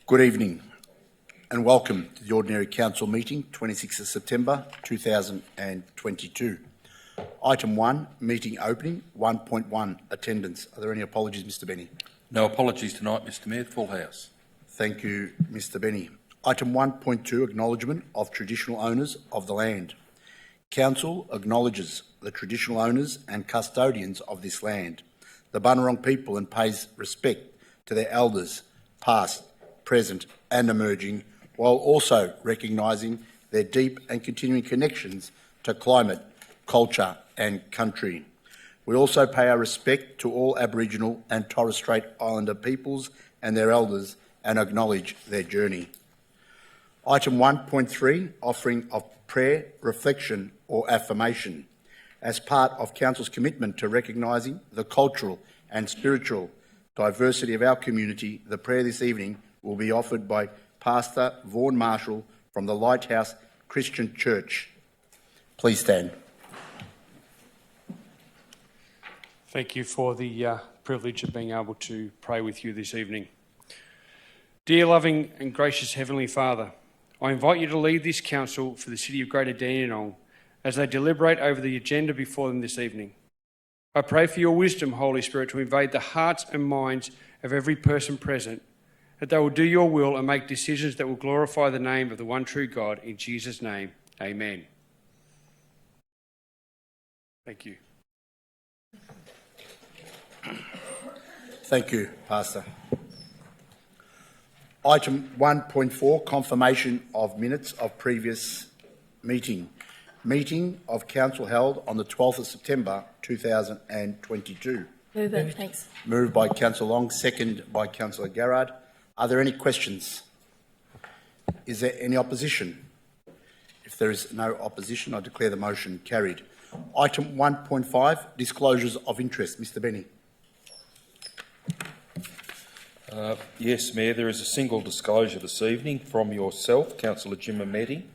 Good evening and welcome to the Ordinary Council meeting, 26th of September 2022. Item 1, meeting opening, 1.1, attendance. Are there any apologies, Mr Benny? No apologies tonight, Mr Mayor. Full house. Thank you, Mr Benny. Item 1.2, acknowledgement of traditional owners of the land. Council acknowledges the traditional owners and custodians of this land, the Bunurong people, and pays respect to their elders, past, present and emerging, while also recognising their deep and continuing connections to climate, culture and country. We also pay our respect to all Aboriginal and Torres Strait Islander peoples and their elders and acknowledge their journey. Item 1.3, offering of prayer, reflection or affirmation. As part of Council's commitment to recognising the cultural and spiritual diversity of our community, the prayer this evening will be offered by Pastor Vaughan Marshall from the Lighthouse Christian Church. Please stand. Thank you for the privilege of being able to pray with you this evening. Dear loving and gracious Heavenly Father, I invite you to lead this council for the city of Greater Dandenong as they deliberate over the agenda before them this evening. I pray for your wisdom, Holy Spirit, to invade the hearts and minds of every person present, that they will do your will and make decisions that will glorify the name of the one true God. In Jesus' name, amen. Thank you. Thank you, Pastor. Item 1.4, confirmation of minutes of previous meeting. Meeting of Council held on the 12th of September 2022. Move it, thanks. Moved by Councillor Long, second by Councillor Garrard. Are there any questions? Is there any opposition? If there is no opposition, I declare the motion carried. Item 1.5, disclosures of interest. Mr Benny. Yes, Mayor, there is a single disclosure this evening from yourself, Councillor Jim Ameti.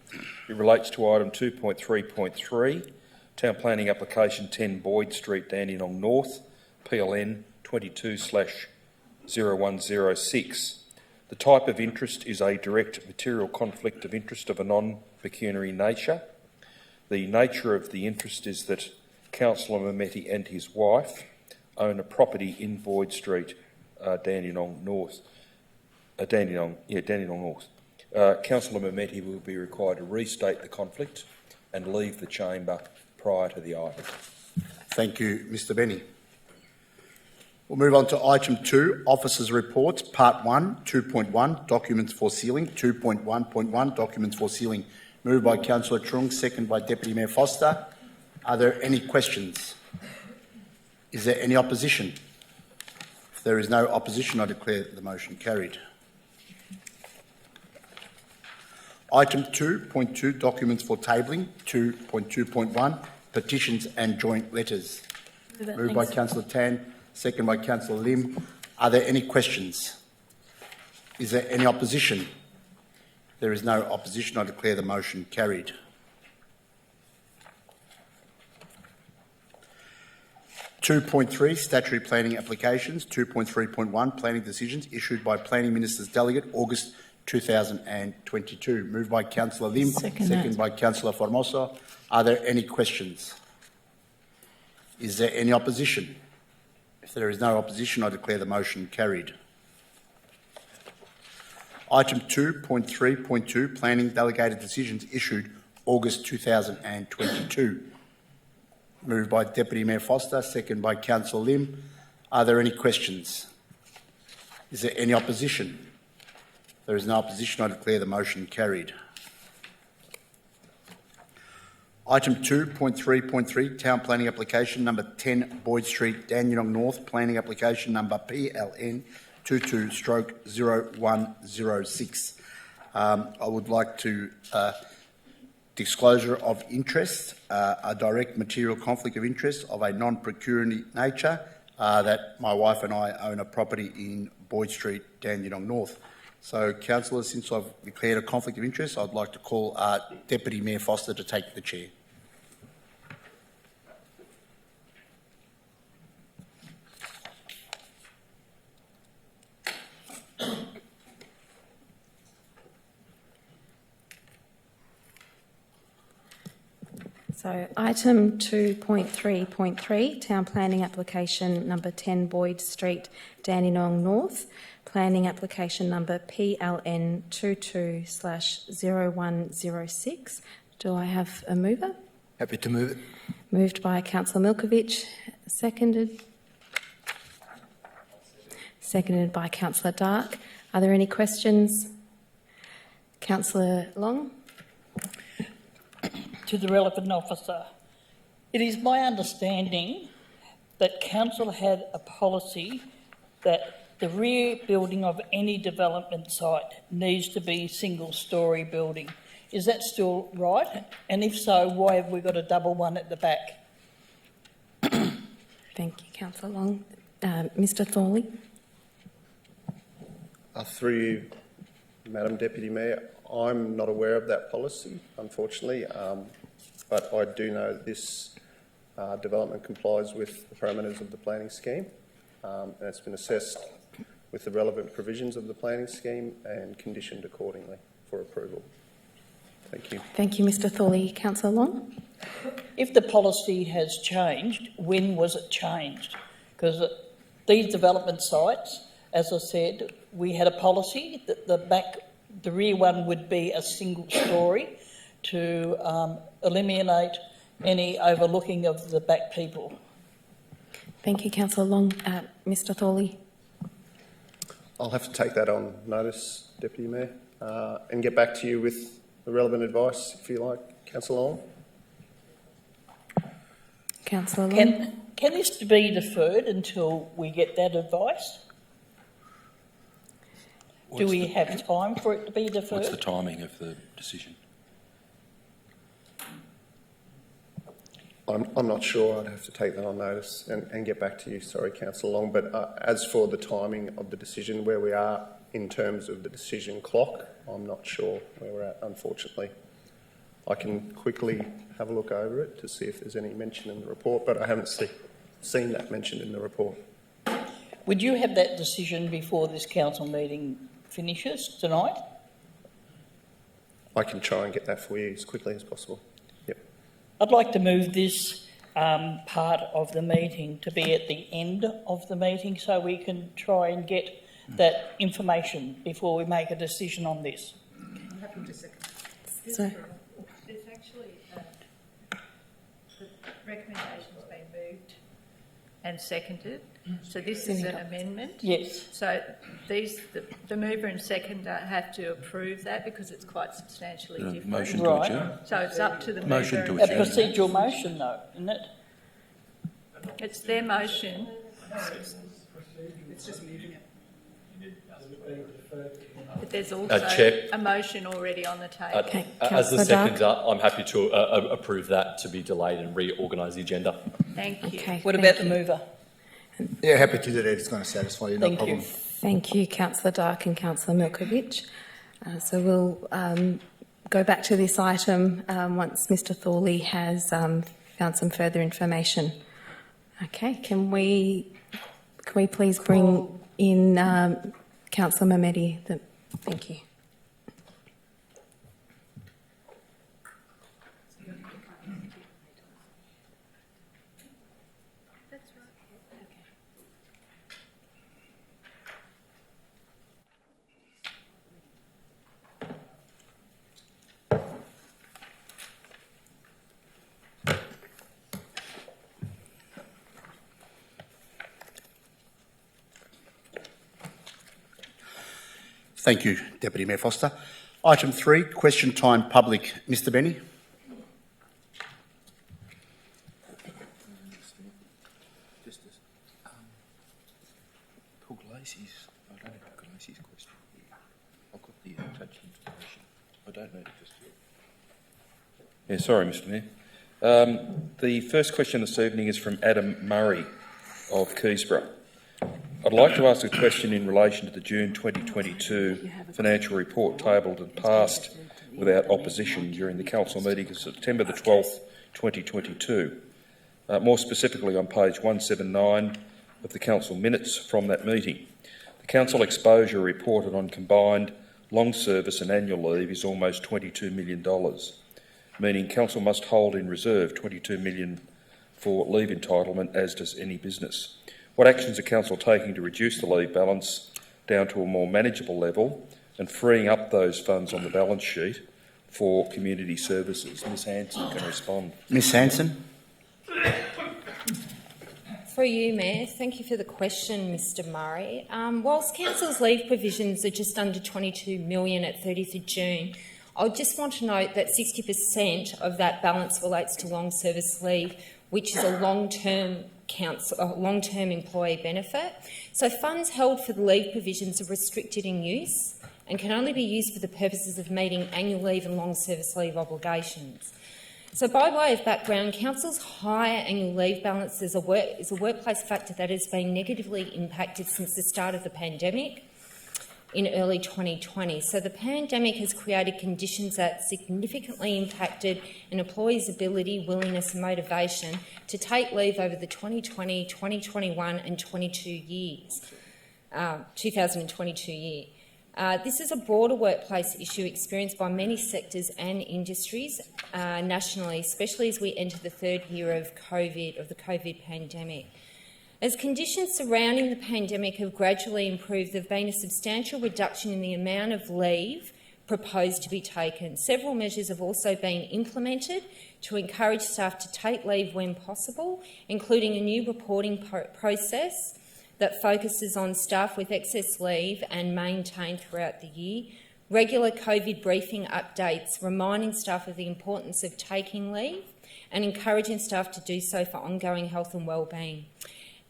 It relates to item 2.3.3, Town Planning Application 10 Boyd Street, Dandenong North, PLN 22/0106. The type of interest is a direct material conflict of interest of a non-pecuniary nature. The nature of the interest is that Councillor Ameti and his wife own a property in Boyd Street, Dandenong North. Dandenong North. Councillor Ameti will be required to restate the conflict and leave the chamber prior to the item. Thank you, Mr Benny. We'll move on to item 2, Officers' Reports, Part 1, 2.1, Documents for Sealing, 2.1.1, Documents for Sealing. Moved by Councillor Trung, second by Deputy Mayor Foster. Are there any questions? Is there any opposition? If there is no opposition, I declare the motion carried. Item 2.2, Documents for Tabling, 2.2.1, Petitions and Joint Letters. Moved by Councillor Tan, second by Councillor Lim. Are there any questions? Is there any opposition? If there is no opposition, I declare the motion carried. (2.3) Statutory Planning Applications, 2.3.1 Planning Decisions issued by Planning Minister's Delegate, August 2022. Moved by Councillor Lim, second by Councillor Formosa. Are there any questions? Is there any opposition? If there is no opposition, I declare the motion carried. Item 2.3.2 Planning Delegated Decisions issued August 2022. Moved by Deputy Mayor Foster, second by Councillor Lim. Are there any questions? Is there any opposition? If there is no opposition, I declare the motion carried. Item 2.3.3 Town Planning Application number 10 Boyd Street, Dandenong North, Planning Application number PLN 22/0106. I would like to disclosure of interest, a direct material conflict of interest of a non-pecuniary nature, that my wife and I own a property in Boyd Street, Dandenong North. So, councillors, since I've declared a conflict of interest, I'd like to call Deputy Mayor Foster to take the chair. So item 2.3.3, Town Planning Application number 10 Boyd Street, Dandenong North, Planning Application number PLN 22/0106. Do I have a mover? Happy to move it. Moved by Councillor Milkovich, seconded by Councillor Dark. Are there any questions? Councillor Long? To the relevant officer. It is my understanding that Council had a policy that the rear building of any development site needs to be single-storey building. Is that still right? And if so, why have we got a double one at the back? Thank you, Councillor Long. Mr Thorley? Through you, Madam Deputy Mayor, I'm not aware of that policy, unfortunately, but I do know that this development complies with the parameters of the planning scheme, and it's been assessed with the relevant provisions of the planning scheme and conditioned accordingly for approval. Thank you. Thank you, Mr Thorley. Councillor Long? If the policy has changed, when was it changed? Because these development sites, as I said, we had a policy that the rear one would be a single storey to eliminate any overlooking of the back people. Thank you, Councillor Long. Mr Thorley? I'll have to take that on notice, Deputy Mayor, and get back to you with the relevant advice, if you like, Councillor Long. Councillor Long? Can this be deferred until we get that advice? Do we have time for it to be deferred? What's the timing of the decision? I'm not sure. I'd have to take that on notice and get back to you. Sorry, Councillor Long. But as for the timing of the decision, where we are in terms of the decision clock, I'm not sure where we're at, unfortunately. I can quickly have a look over it to see if there's any mention in the report, but I haven't seen that mentioned in the report. Would you have that decision before this council meeting finishes tonight? I can try and get that for you as quickly as possible. Yep. I'd like to move this part of the meeting to be at the end of the meeting so we can try and get that information before we make a decision on this. I'm happy to second. So, There's actually the recommendation's been moved and seconded. So this is an amendment. Yes. So the mover and seconder have to approve that because it's quite substantially different. Motion to Right. adjourn. So it's up to the Motion mover. to A adjourn. procedural motion, though, isn't it? It's their motion. It's just moving it. But there's also Chair. a motion already on the table. Okay, As the Councillor Dark. seconder, I'm happy to approve that to be delayed and reorganise the agenda. Thank you. Okay. What thank about the you. mover? Yeah, happy to do that. It's going to satisfy you. No Thank problem. you. Thank you, Councillor Dark and Councillor Milkovich. So we'll go back to this item once Mr Thorley has found some further information. Okay, can we please bring in Councillor Mamedi? Thank you. Thank you, Deputy Mayor Foster. Item 3, question time public. Mr Benny. Paul Lacey's, I don't have Paul Lacey's question. I've got the attached information. I don't know just yet. Yeah, sorry, Mr Mayor. The first question this evening is from Adam Murray of Keysborough. I'd like to ask a question in relation to the June 2022 financial report tabled and passed without opposition during the council meeting of September the 12th, 2022. More specifically on page 179 of the council minutes from that meeting. The council exposure reported on combined long service and annual leave is almost $22 million. meaning council must hold in reserve $22 million for leave entitlement, as does any business. What actions are council taking to reduce the leave balance down to a more manageable level and freeing up those funds on the balance sheet for community services? Ms Hanson can respond. Ms Hanson. For you, Mayor, thank you for the question, Mr Murray. Whilst council's leave provisions are just under $22 million at 30th of June, I just want to note that 60% of that balance relates to long service leave, which is a long-term employee benefit. So funds held for the leave provisions are restricted in use and can only be used for the purposes of meeting annual leave and long service leave obligations. So by way of background, council's higher annual leave balance is a workplace factor that has been negatively impacted since the start of the pandemic in early 2020. So the pandemic has created conditions that significantly impacted an employee's ability, willingness and motivation to take leave over the 2020, 2021 and 2022 year. This is a broader workplace issue experienced by many sectors and industries nationally, especially as we enter the third year of the COVID pandemic. As conditions surrounding the pandemic have gradually improved, there have been a substantial reduction in the amount of leave proposed to be taken. Several measures have also been implemented to encourage staff to take leave when possible, including a new reporting process that focuses on staff with excess leave and maintained throughout the year, regular COVID briefing updates reminding staff of the importance of taking leave and encouraging staff to do so for ongoing health and wellbeing,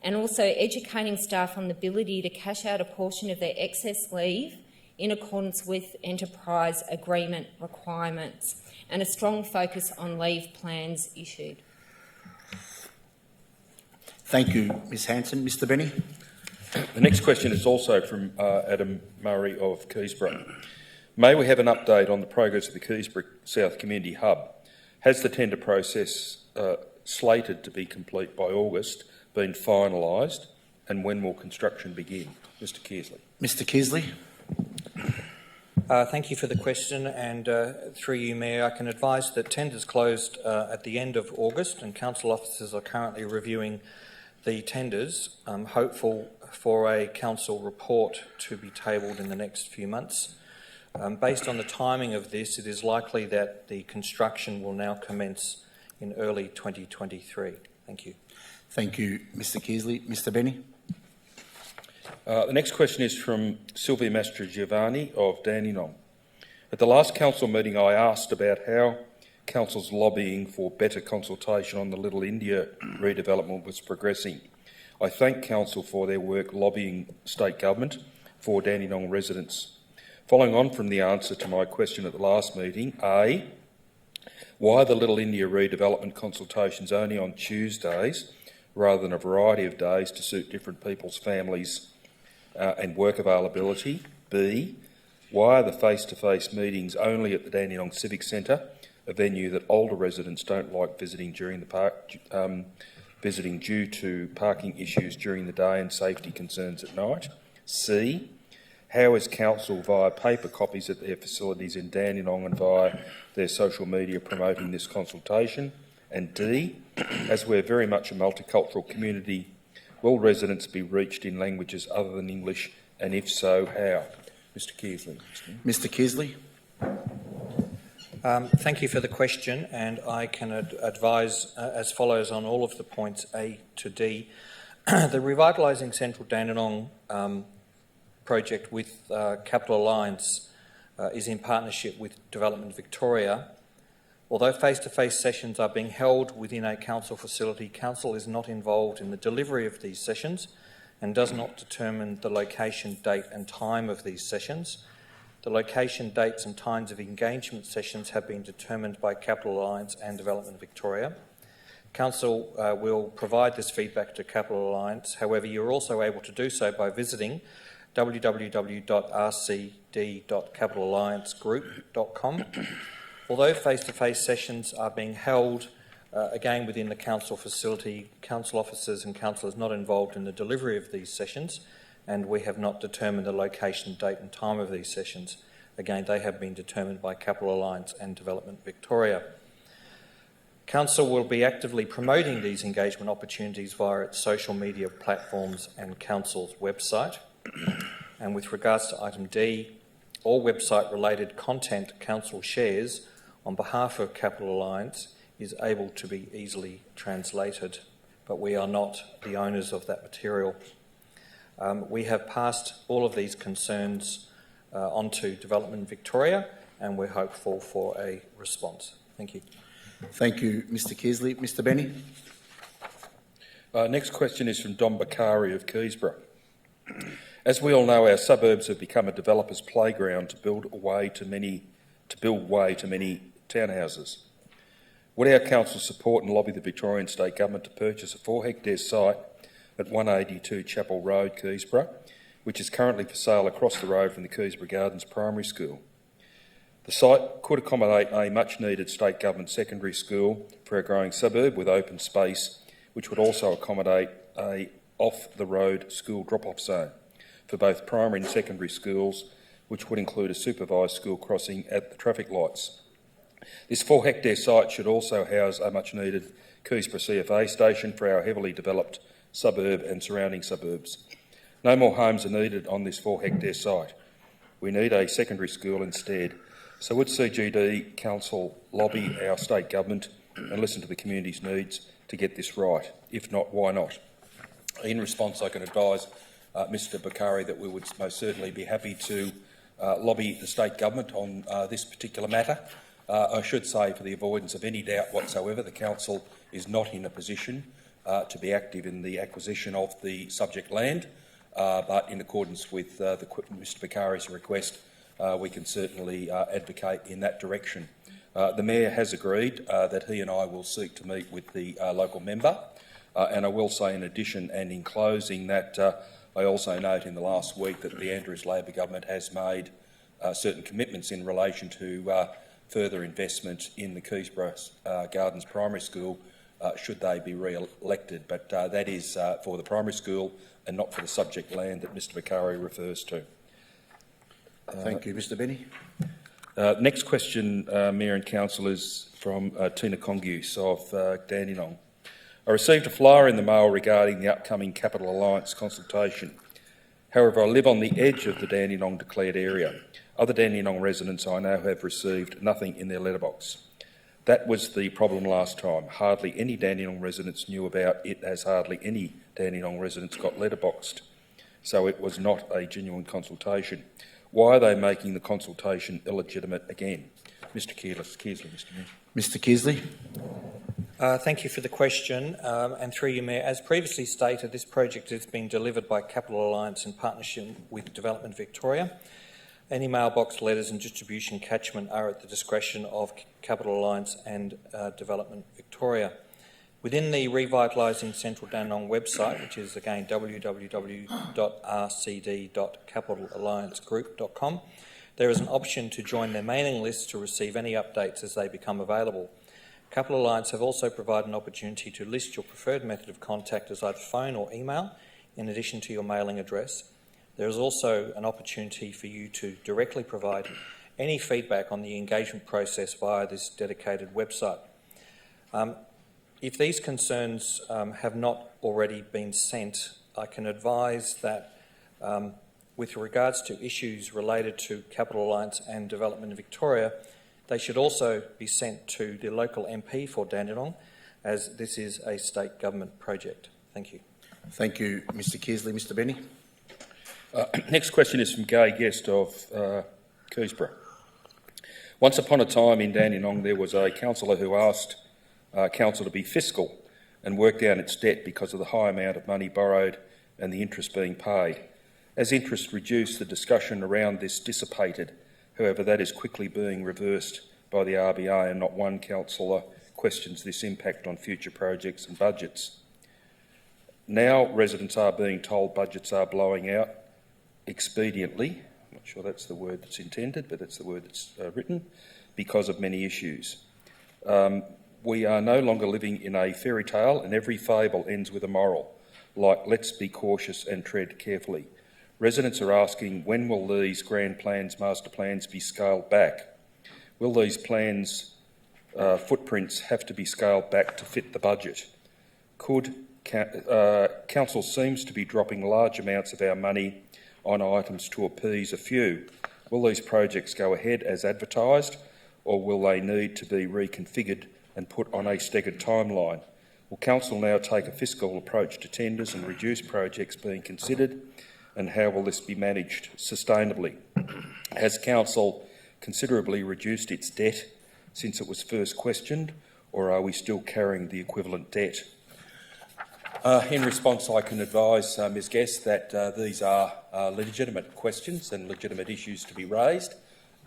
and also educating staff on the ability to cash out a portion of their excess leave in accordance with enterprise agreement requirements, and a strong focus on leave plans issued. Thank you, Ms Hanson. Mr Benny. The next question is also from Adam Murray of Keysborough. May we have an update on the progress of the Keysborough South Community Hub? Has the tender process slated to be complete by August been finalised, and when will construction begin? Mr Kearsley. Mr Kearsley. Thank you for the question, and through you, Mayor, I can advise that tenders closed at the end of August, and council officers are currently reviewing the tenders. I'm hopeful for a council report to be tabled in the next few months. Based on the timing of this, it is likely that the construction will now commence in early 2023. Thank you. Thank you, Mr Kearsley. Mr Benny. The next question is from Sylvia Mastrogiovanni of Dandenong. At the last council meeting, I asked about how council's lobbying for better consultation on the Little India redevelopment was progressing. I thank council for their work lobbying state government for Dandenong residents. Following on from the answer to my question at the last meeting, A, why the Little India redevelopment consultations only on Tuesdays rather than a variety of days to suit different people's families and work availability? B, why are the face-to-face meetings only at the Dandenong Civic Centre, a venue that older residents don't like visiting during the due to parking issues during the day and safety concerns at night? C, how is council via paper copies at their facilities in Dandenong and via their social media promoting this consultation? And D, as we're very much a multicultural community, will residents be reached in languages other than English, and if so, how? Mr Kearsley. Mr Kearsley. Thank you for the question, and I can advise as follows on all of the points A to D. The Revitalising Central Dandenong project with Capital Alliance is in partnership with Development Victoria. Although face-to-face sessions are being held within a council facility, council is not involved in the delivery of these sessions and does not determine the location, date and time of these sessions. The location, dates and times of engagement sessions have been determined by Capital Alliance and Development Victoria. Council will provide this feedback to Capital Alliance. However, you're also able to do so by visiting www.rcd.capitalalliancegroup.com. Although face-to-face sessions are being held again within the council facility, council officers and councillors not involved in the delivery of these sessions, and we have not determined the location, date and time of these sessions. Again, they have been determined by Capital Alliance and Development Victoria. Council will be actively promoting these engagement opportunities via its social media platforms and Council's website. And with regards to item D, all website-related content Council shares on behalf of Capital Alliance is able to be easily translated, but we are not the owners of that material. We have passed all of these concerns on to Development Victoria, and we're hopeful for a response. Thank you. Thank you, Mr Kearsley. Mr Benny. Next question is from Don Bakari of Keysborough. As we all know, our suburbs have become a developer's playground to build way to many townhouses. Would our council support and lobby the Victorian State Government to purchase a 4-hectare site at 182 Chapel Road, Keysborough, which is currently for sale across the road from the Keysborough Gardens Primary School? The site could accommodate a much-needed state government secondary school for our growing suburb with open space, which would also accommodate a off-the-road school drop-off zone for both primary and secondary schools, which would include a supervised school crossing at the traffic lights. This 4-hectare site should also house a much-needed Keysborough CFA station for our heavily developed suburb and surrounding suburbs. No more homes are needed on this 4-hectare site. We need a secondary school instead. So would CGD Council lobby our state government and listen to the community's needs to get this right? If not, why not? In response, I can advise Mr Bakari that we would most certainly be happy to lobby the state government on this particular matter. I should say, for the avoidance of any doubt whatsoever, the council is not in a position to be active in the acquisition of the subject land, but in accordance with Mr Bakari's request, we can certainly advocate in that direction. The Mayor has agreed that he and I will seek to meet with the local member, and I will say in addition and in closing that I also note in the last week that the Andrews Labor government has made certain commitments in relation to further investment in the Keysborough Gardens Primary School should they be re-elected, but that is for the primary school and not for the subject land that Mr Bakari refers to. Thank you, Mr Benny. Next question, Mayor and Council, is from Tina Congus of Dandenong. I received a flyer in the mail regarding the upcoming Capital Alliance consultation. However, I live on the edge of the Dandenong declared area. Other Dandenong residents I know have received nothing in their letterbox. That was the problem last time. Hardly any Dandenong residents knew about it, as hardly any Dandenong residents got letterboxed. So it was not a genuine consultation. Why are they making the consultation illegitimate again? Mr Kearsley, Mr Mayor. Mr Kearsley. Thank you for the question. And through you, Mayor, as previously stated, this project is being delivered by Capital Alliance in partnership with Development Victoria. Any mailbox letters and distribution catchment are at the discretion of Capital Alliance and Development Victoria. Within the Revitalising Central Dandenong website, which is again www.rcd.capitalalliancegroup.com, there is an option to join their mailing list to receive any updates as they become available. Capital Alliance have also provided an opportunity to list your preferred method of contact as either phone or email, in addition to your mailing address. There is also an opportunity for you to directly provide any feedback on the engagement process via this dedicated website. If these concerns have not already been sent, I can advise that with regards to issues related to Capital Alliance and Development Victoria, they should also be sent to the local MP for Dandenong, as this is a state government project. Thank you. Thank you, Mr Kearsley. Mr Benny. Next question is from Gay Guest of Keysborough. Once upon a time in Dandenong, there was a councillor who asked council to be fiscal and work down its debt because of the high amount of money borrowed and the interest being paid. As interest reduced, the discussion around this dissipated. However, that is quickly being reversed by the RBA, and not one councillor questions this impact on future projects and budgets. Now residents are being told budgets are blowing out expediently. I'm not sure that's the word that's intended, but that's the word that's written, because of many issues. We are no longer living in a fairy tale, and every fable ends with a moral, like let's be cautious and tread carefully. Residents are asking, when will these grand plans, master plans, be scaled back? Will these plans footprints have to be scaled back to fit the budget. Council seems to be dropping large amounts of our money on items to appease a few. Will these projects go ahead as advertised, or will they need to be reconfigured and put on a staggered timeline? Will Council now take a fiscal approach to tenders and reduce projects being considered, and how will this be managed sustainably? Has Council considerably reduced its debt since it was first questioned, or are we still carrying the equivalent debt? In response, I can advise Ms Guest that these are legitimate questions and legitimate issues to be raised,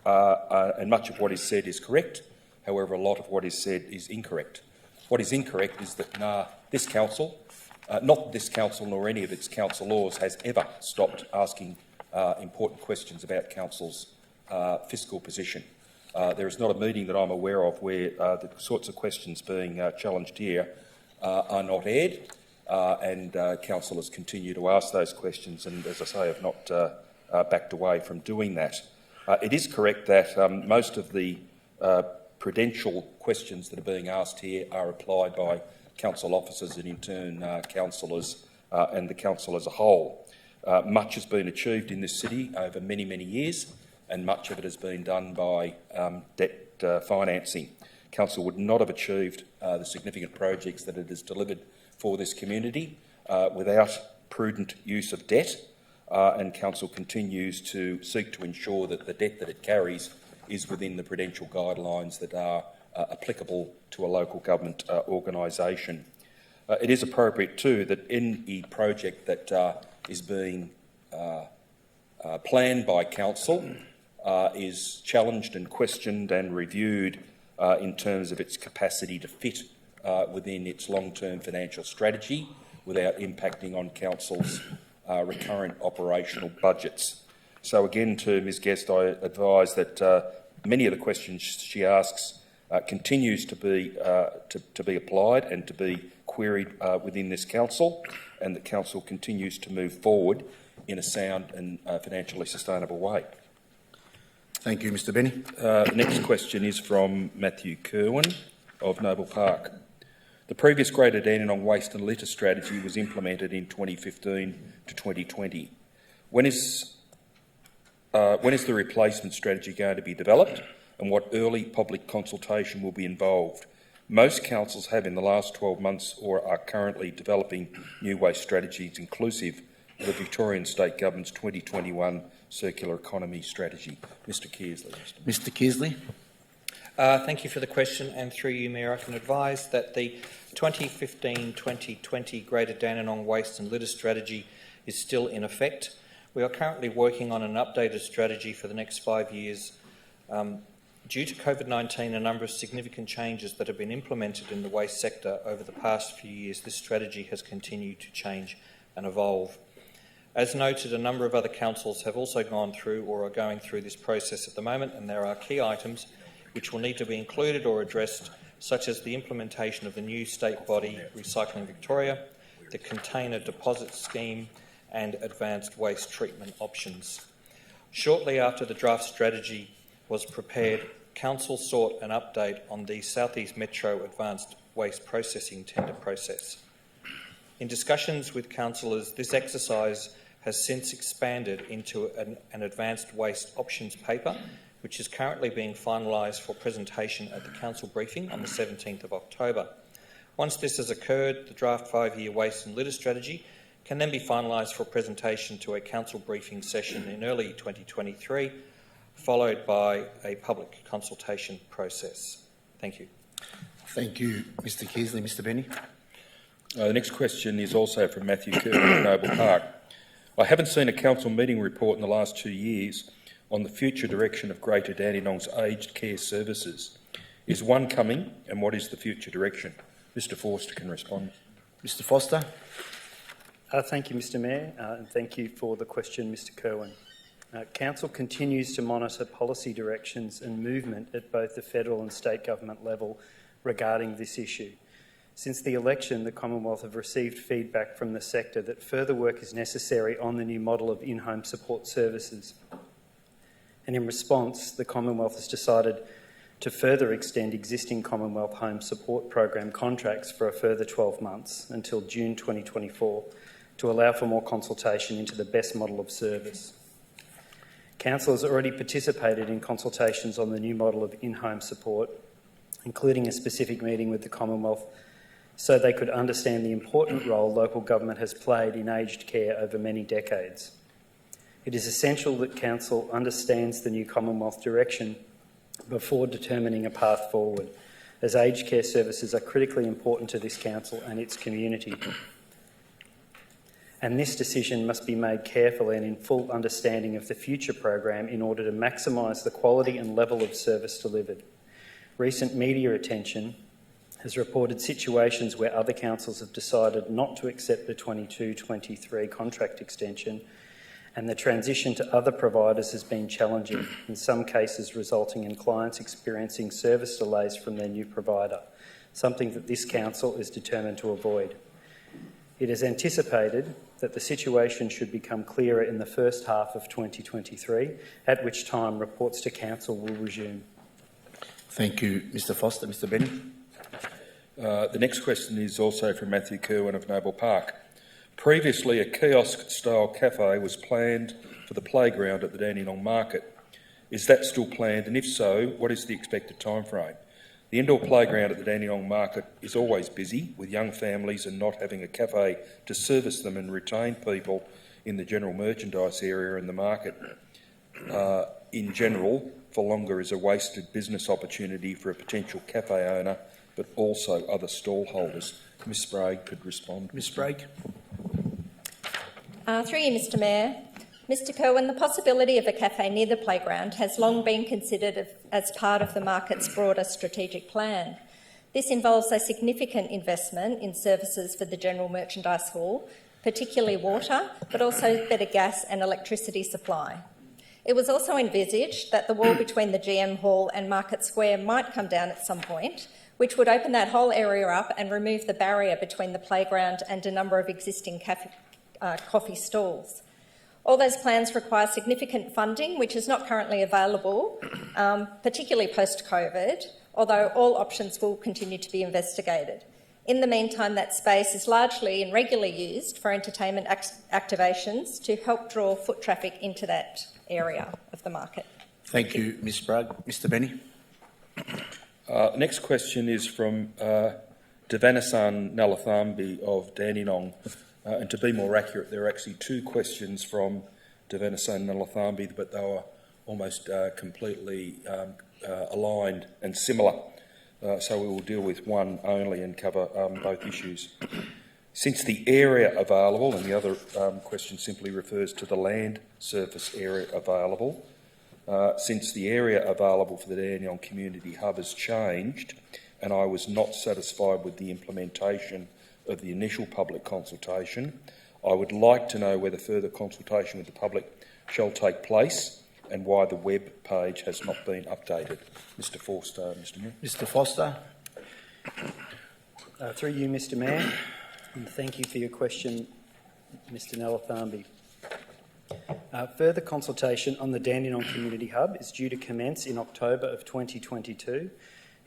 and much of what is said is correct. However, a lot of what is said is incorrect. What is incorrect is that this Council, not this Council nor any of its council laws, has ever stopped asking important questions about Council's fiscal position. There is not a meeting that I'm aware of where the sorts of questions being challenged here are not aired, and councillors continue to ask those questions and, as I say, have not backed away from doing that. It is correct that most of the prudential questions that are being asked here are applied by council officers and, in turn, councillors and the council as a whole. Much has been achieved in this city over many, many years, and much of it has been done by debt financing. Council would not have achieved the significant projects that it has delivered for this community without prudent use of debt, and Council continues to seek to ensure that the debt that it carries is within the prudential guidelines that are applicable to a local government organisation. It is appropriate too that any project that is being planned by Council is challenged and questioned and reviewed in terms of its capacity to fit within its long-term financial strategy without impacting on Council's recurrent operational budgets. So again, to Ms Guest, I advise that many of the questions she asks continues to be applied and to be queried within this Council, and the Council continues to move forward in a sound and financially sustainable way. Thank you, Mr Benny. The next question is from Matthew Kerwin of Noble Park. The previous Greater Dandenong Waste and Litter Strategy was implemented in 2015 to 2020. When is the replacement strategy going to be developed, and what early public consultation will be involved? Most councils have in the last 12 months or are currently developing new waste strategies inclusive of the Victorian State Government's 2021 Circular Economy Strategy. Mr Kearsley. Mr Kearsley. Thank you for the question, and through you, Mayor, I can advise that the 2015-2020 Greater Dandenong Waste and Litter Strategy is still in effect. We are currently working on an updated strategy for the next 5 years. Due to COVID-19, a number of significant changes that have been implemented in the waste sector over the past few years, this strategy has continued to change and evolve. As noted, a number of other councils have also gone through or are going through this process at the moment, and there are key items which will need to be included or addressed, such as the implementation of the new state body Recycling Victoria, the container deposit scheme and advanced waste treatment options. Shortly after the draft strategy was prepared, Council sought an update on the South East Metro Advanced Waste Processing tender process. In discussions with councillors, this exercise has since expanded into an advanced waste options paper, which is currently being finalised for presentation at the council briefing on the 17th of October. Once this has occurred, the draft 5-year waste and litter strategy can then be finalised for presentation to a council briefing session in early 2023, followed by a public consultation process. Thank you. Thank you, Mr Kearsley. Mr Benny. The next question is also from Matthew Kerwin of Noble Park. I haven't seen a council meeting report in the last 2 years on the future direction of Greater Dandenong's aged care services. Is one coming, and what is the future direction? Mr Forster can respond. Mr Foster. Thank you, Mr Mayor, and thank you for the question, Mr Kerwin. Council continues to monitor policy directions and movement at both the federal and state government level regarding this issue. Since the election, the Commonwealth have received feedback from the sector that further work is necessary on the new model of in-home support services. And in response, the Commonwealth has decided to further extend existing Commonwealth Home Support Program contracts for a further 12 months until June 2024 to allow for more consultation into the best model of service. Council has already participated in consultations on the new model of in-home support, including a specific meeting with the Commonwealth, so they could understand the important role local government has played in aged care over many decades. It is essential that Council understands the new Commonwealth direction before determining a path forward, as aged care services are critically important to this Council and its community. And this decision must be made carefully and in full understanding of the future program in order to maximise the quality and level of service delivered. Recent media attention has reported situations where other councils have decided not to accept the 22-23 contract extension, and the transition to other providers has been challenging, in some cases resulting in clients experiencing service delays from their new provider, something that this council is determined to avoid. It is anticipated that the situation should become clearer in the first half of 2023, at which time reports to council will resume. Thank you, Mr Foster. Mr Benny. The next question is also from Matthew Kerwin of Noble Park. Previously, a kiosk-style cafe was planned for the playground at the Dandenong Market. Is that still planned, and if so, what is the expected timeframe? The indoor playground at the Dandenong Market is always busy with young families, and not having a cafe to service them and retain people in the general merchandise area and the market in general for longer is a wasted business opportunity for a potential cafe owner, but also other stall holders. Ms Sprague could respond. Ms Sprague. Through you, Mr Mayor. Mr Kerwin, the possibility of a cafe near the playground has long been considered as part of the market's broader strategic plan. This involves a significant investment in services for the general merchandise hall, particularly water, but also better gas and electricity supply. It was also envisaged that the wall between the GM Hall and Market Square might come down at some point, which would open that whole area up and remove the barrier between the playground and a number of existing coffee stalls. All those plans require significant funding, which is not currently available, particularly post-COVID, although all options will continue to be investigated. In the meantime, that space is largely and regularly used for entertainment activations to help draw foot traffic into that area of the market. Thank you, Ms Sprague. Mr Benny. Next question is from Devanasan Nalathambi of Dandenong. And to be more accurate, there are actually two questions from Devanasan Nalathambi, but they were almost completely aligned and similar. So we will deal with one only and cover both issues. Since the area available, and the other question simply refers to the land surface area available, since the area available for the Dandenong Community Hub has changed, and I was not satisfied with the implementation of the initial public consultation, I would like to know whether further consultation with the public shall take place and why the web page has not been updated. Mr Forster, Mr Mayor. Mr Foster. Through you, Mr Mayor, and thank you for your question, Mr Nalathambi. Further consultation on the Dandenong Community Hub is due to commence in October of 2022.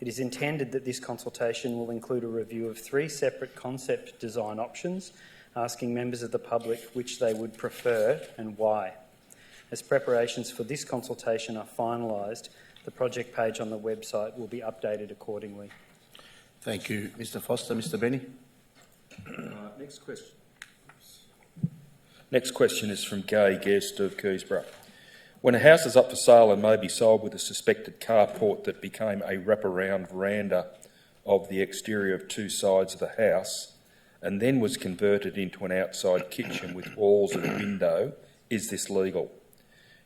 It is intended that this consultation will include a review of 3 separate concept design options, asking members of the public which they would prefer and why. As preparations for this consultation are finalised, the project page on the website will be updated accordingly. Thank you, Mr Foster. Mr Benny. Next question. Next question is from Gay Guest of Keysborough. When a house is up for sale and may be sold with a suspected carport that became a wraparound veranda of the exterior of 2 sides of the house and then was converted into an outside kitchen with walls and a window, is this legal?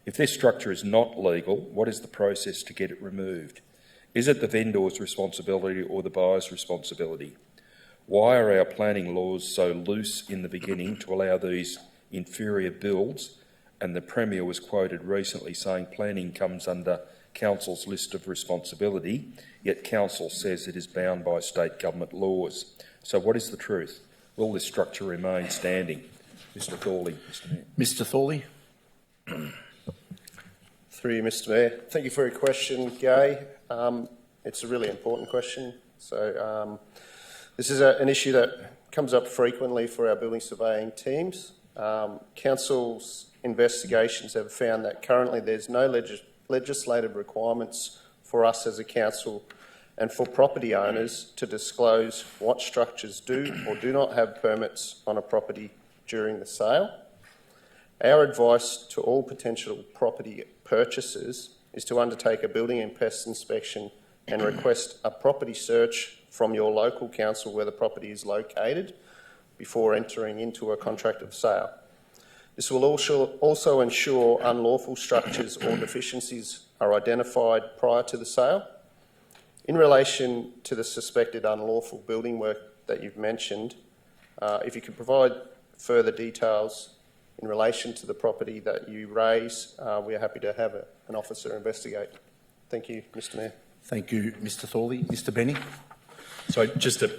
If this structure is not legal, what is the process to get it removed? Is it the vendor's responsibility or the buyer's responsibility? Why are our planning laws so loose in the beginning to allow these inferior builds? And the Premier was quoted recently saying planning comes under Council's list of responsibility, yet Council says it is bound by state government laws. So what is the truth? Will this structure remain standing? Mr Thorley, Mr Mayor. Mr Thorley. Through you, Mr Mayor. Thank you for your question, Gay. It's a really important question. So this is an issue that comes up frequently for our building surveying teams. Council's investigations have found that currently there's no legislative requirements for us as a council and for property owners to disclose what structures do or do not have permits on a property during the sale. Our advice to all potential property purchasers is to undertake a building and pest inspection and request a property search from your local council where the property is located before entering into a contract of sale. This will also ensure unlawful structures or deficiencies are identified prior to the sale. In relation to the suspected unlawful building work that you've mentioned, if you could provide further details in relation to the property that you raise, we are happy to have an officer investigate. Thank you, Mr Mayor. Thank you, Mr Thorley. Mr Benny. So just to...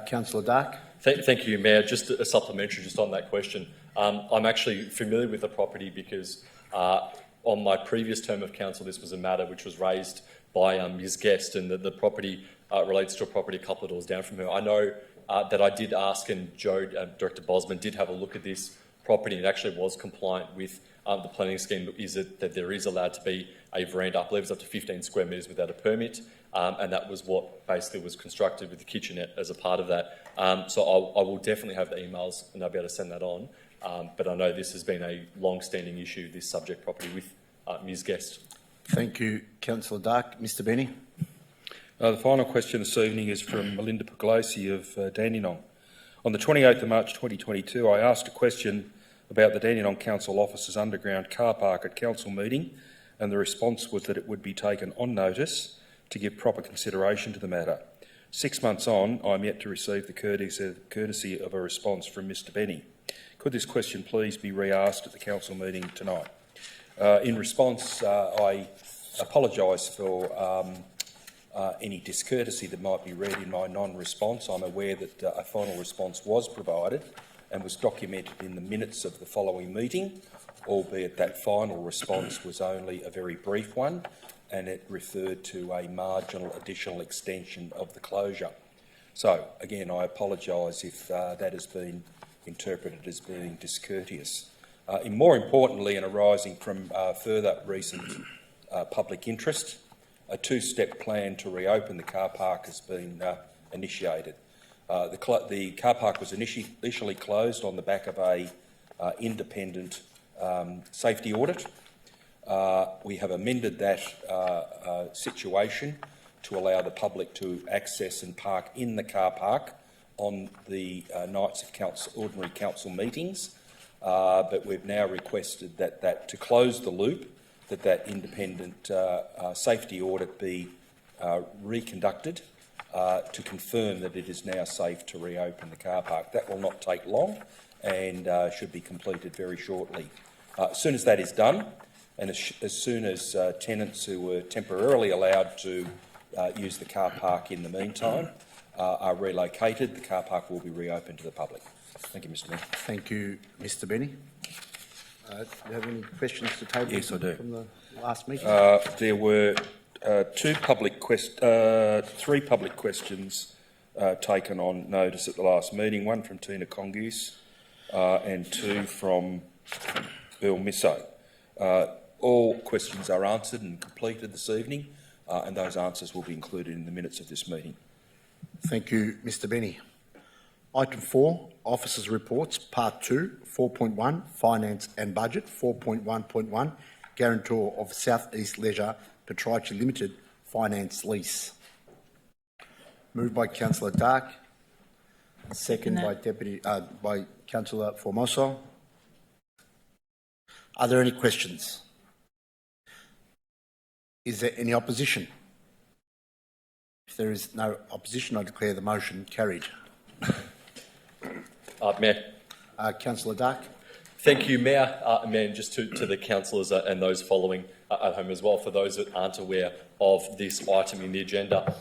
Councillor Dark. Thank you, Mayor. Just a supplementary just on that question. I'm actually familiar with the property because on my previous term of council, this was a matter which was raised by Ms Guest, and the property relates to a property a couple of doors down from her. I know that I did ask, and Joe, Director Bosman, did have a look at this property. It actually was compliant with the planning scheme. Is it that there is allowed to be a veranda, I believe it's up to 15 square metres without a permit, and that was what basically was constructed with the kitchenette as a part of that. So I will definitely have the emails and I'll be able to send that on. But I know this has been a long-standing issue, this subject property, with Ms Guest. Thank you, Councillor Dark. Mr Benny. The final question this evening is from Melinda Puglisi of Dandenong. On the 28th of March 2022, I asked a question about the Dandenong Council office's underground car park at council meeting, and the response was that it would be taken on notice to give proper consideration to the matter. 6 months on, I'm yet to receive the courtesy of a response from Mr Benny. Could this question please be re-asked at the council meeting tonight? In response, I apologise for any discourtesy that might be read in my non-response. I'm aware that a final response was provided and was documented in the minutes of the following meeting, albeit that final response was only a very brief one, and it referred to a marginal additional extension of the closure. So, again, I apologise if that has been interpreted as being discourteous. And more importantly, and arising from further recent public interest, a two-step plan to reopen the car park has been initiated. The car park was initially closed on the back of a independent safety audit. We have amended that situation to allow the public to access and park in the car park on the nights of ordinary council meetings, but we've now requested that to close the loop, that independent safety audit be reconducted to confirm that it is now safe to reopen the car park. That will not take long and should be completed very shortly. As soon as that is done, and as soon as tenants who were temporarily allowed to use the car park in the meantime are relocated, the car park will be reopened to the public. Thank you, Mr Mayor. Thank you, Mr Benny. Do you have any questions to table? Yes, I do. From the last meeting? There were three public questions taken on notice at the last meeting, one from Tina Congus and two from Bill Misso. All questions are answered and completed this evening, and those answers will be included in the minutes of this meeting. Thank you, Mr Benny. Item 4, Officers' Reports, Part 2, 4.1, Finance and Budget, 4.1.1, Guarantor of South East Leisure Proprietary Limited Finance Lease. Moved by Councillor Dark, second by Councillor Formoso. Are there any questions? Is there any opposition? If there is no opposition, I declare the motion carried. Mayor. Councillor Dark. Thank you, Mayor. Mayor, just to the councillors and those following at home as well, for those that aren't aware of this item in the agenda.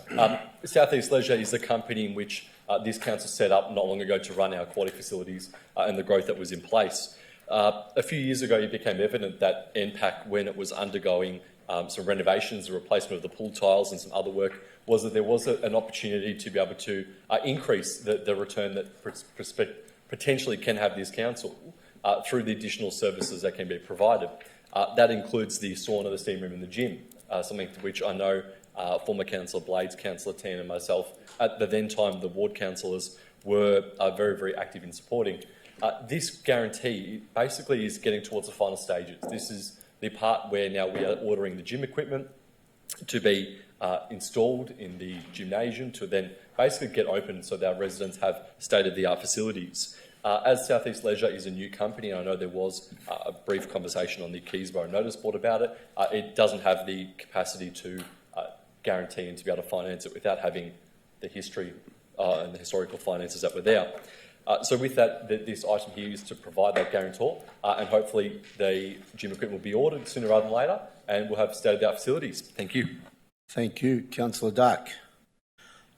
South East Leisure is a company in which this council set up not long ago to run our quality facilities and the growth that was in place. A few years ago, it became evident that NPAC, when it was undergoing some renovations, the replacement of the pool tiles and some other work, was that there was an opportunity to be able to increase the return that potentially can have this council through the additional services that can be provided. That includes the sauna, the steam room and the gym, something which I know former Councillor Blades, Councillor Tan and myself, at the then time the ward councillors, were very, very active in supporting. This guarantee basically is getting towards the final stages. This is the part where now we are ordering the gym equipment to be installed in the gymnasium to then basically get open so that our residents have state-of-the-art facilities. As South East Leisure is a new company, and I know there was a brief conversation on the Keysborough notice board about it, it doesn't have the capacity to guarantee and to be able to finance it without having the history and the historical finances that were there. So with that, this item here is to provide that guarantor, and hopefully the gym equipment will be ordered sooner rather than later, and we'll have state-of-the-art facilities. Thank you. Thank you. Councillor Dark.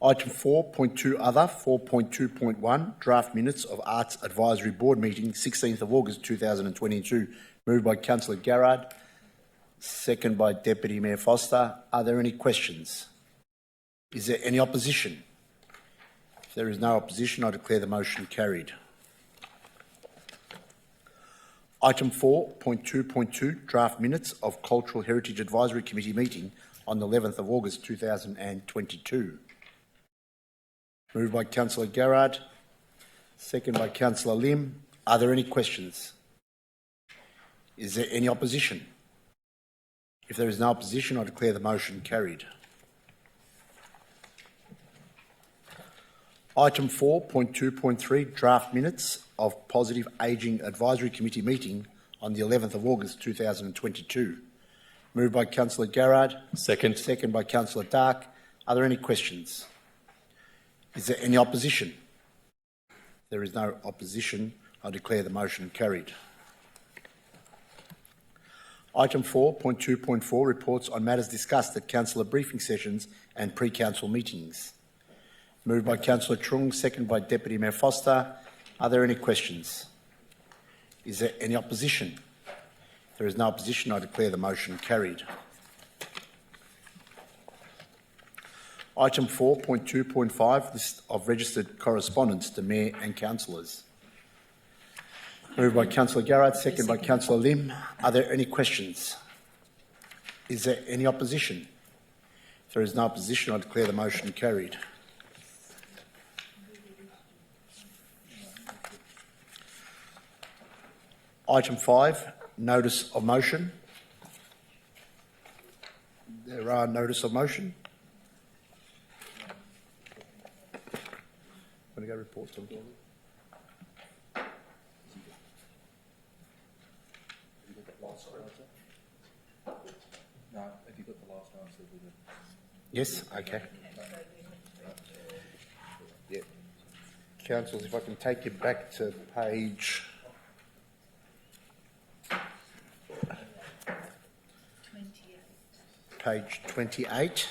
Item 4.2 Other, 4.2.1 Draft Minutes of Arts Advisory Board Meeting, 16th of August 2022. Moved by Councillor Garrard, second by Deputy Mayor Foster. Are there any questions? Is there any opposition? If there is no opposition, I declare the motion carried. Item 4.2.2 Draft Minutes of Cultural Heritage Advisory Committee meeting on the 11th of August 2022. Moved by Councillor Garrard, second by Councillor Lim. Are there any questions? Is there any opposition? If there is no opposition, I declare the motion carried. Item 4.2.3 Draft Minutes of Positive Ageing Advisory Committee meeting on the 11th of August 2022. Moved by Councillor Garrard. Second. Second by Councillor Dark. Are there any questions? Is there any opposition? If there is no opposition, I declare the motion carried. Item 4.2.4 Reports on matters discussed at councillor briefing sessions and pre-council meetings. Moved by Councillor Trung, second by Deputy Mayor Foster. Are there any questions? Is there any opposition? If there is no opposition, I declare the motion carried. Item 4.2.5 List of registered correspondence to Mayor and councillors. Moved by Councillor Garrard, second by Councillor Lim. Are there any questions? Is there any opposition? If there is no opposition, I declare the motion carried. Item 5, Notice of Motion. There are notice of motion. Want to go reports on? No, have you got the last answer? Yes, okay. Yeah. Councillors, if I can take you back to page 28.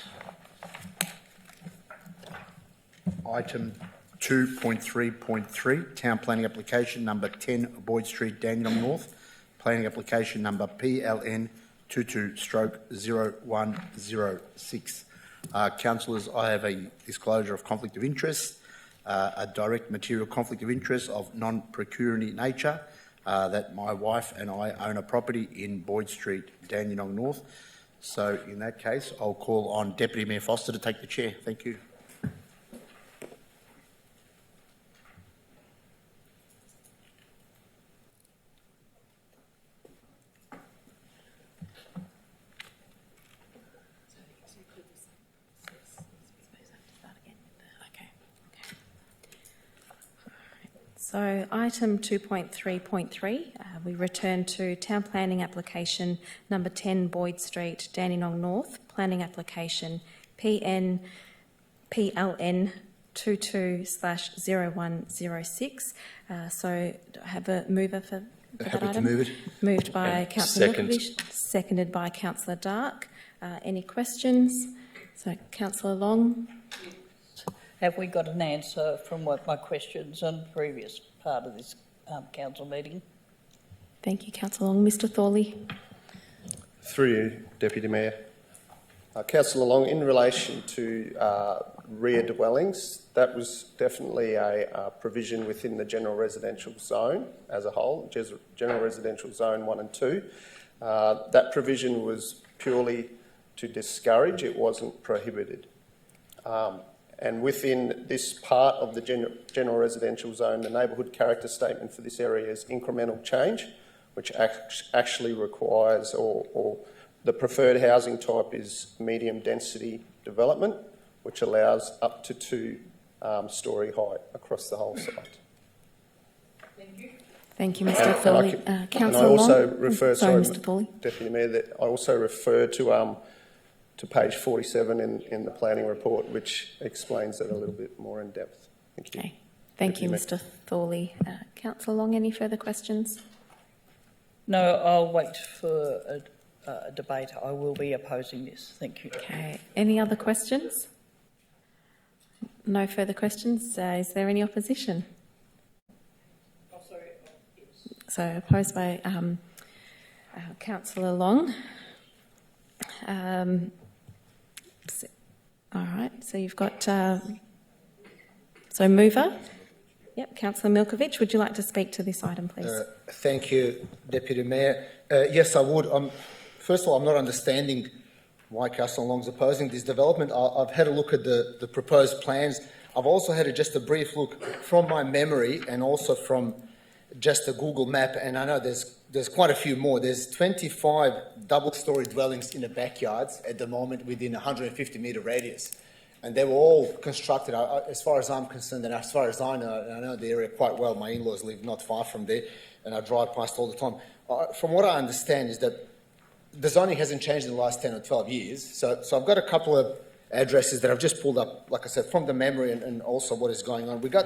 Item 2.3.3, Town Planning Application number 10 Boyd Street, Dandenong North. Planning Application number PLN 22/0106. Councillors, I have a disclosure of conflict of interest, a direct material conflict of interest of non-pecuniary nature, that my wife and I own a property in Boyd Street, Dandenong North. So in that case, I'll call on Deputy Mayor Foster to take the chair. Thank you. So item 2.3.3, we return to Town Planning Application number 10 Boyd Street, Dandenong North, Planning Application PLN 22/0106. So I have a mover for that Happy item. to move it. Moved by Councillor Milkovich, seconded by Councillor Dark. Any questions? So Councillor Long. Have we got an answer from what my questions on the previous part of this council meeting? Thank you, Councillor Long. Mr Thorley. Through you, Deputy Mayor. Councillor Long, in relation to rear dwellings, that was definitely a provision within the general residential zone as a whole, general residential zone 1 and 2. That provision was purely to discourage, it wasn't prohibited. And within this part of the general residential zone, the neighbourhood character statement for this area is incremental change, which actually requires, or the preferred housing type is medium density development, which allows up to 2-storey height across the whole site. Thank you, Mr. Thorley. Councillor Long. I also refer, Mr. Thorley. Deputy Mayor, that I also refer to page 47 in the planning report, which explains that a little bit more in depth. Thank you. Okay. Thank you, Mr. Thorley. Councillor Long, any further questions? No, I'll wait for a debate. I will be opposing this. Thank you. Okay. Any other questions? No further questions. Is there any opposition? Oh, sorry. Yes. So opposed by Councillor Long. All right. So you've got so mover. Yep. Councillor Milkovich, would you like to speak to this item, please? Thank you, Deputy Mayor. Yes, I would. First of all, I'm not understanding why Councillor Long's opposing this development. I've had a look at the proposed plans. I've also had just a brief look from my memory and also from just a Google map, and I know there's quite a few more. There's 25 double-storey dwellings in the backyards at the moment within a 150-metre radius. And they were all constructed, as far as I'm concerned, and as far as I know the area quite well. My in-laws live not far from there, and I drive past all the time. From what I understand is that the zoning hasn't changed in the last 10 or 12 years. So I've got a couple of addresses that I've just pulled up, like I said, from the memory and also what is going on. We got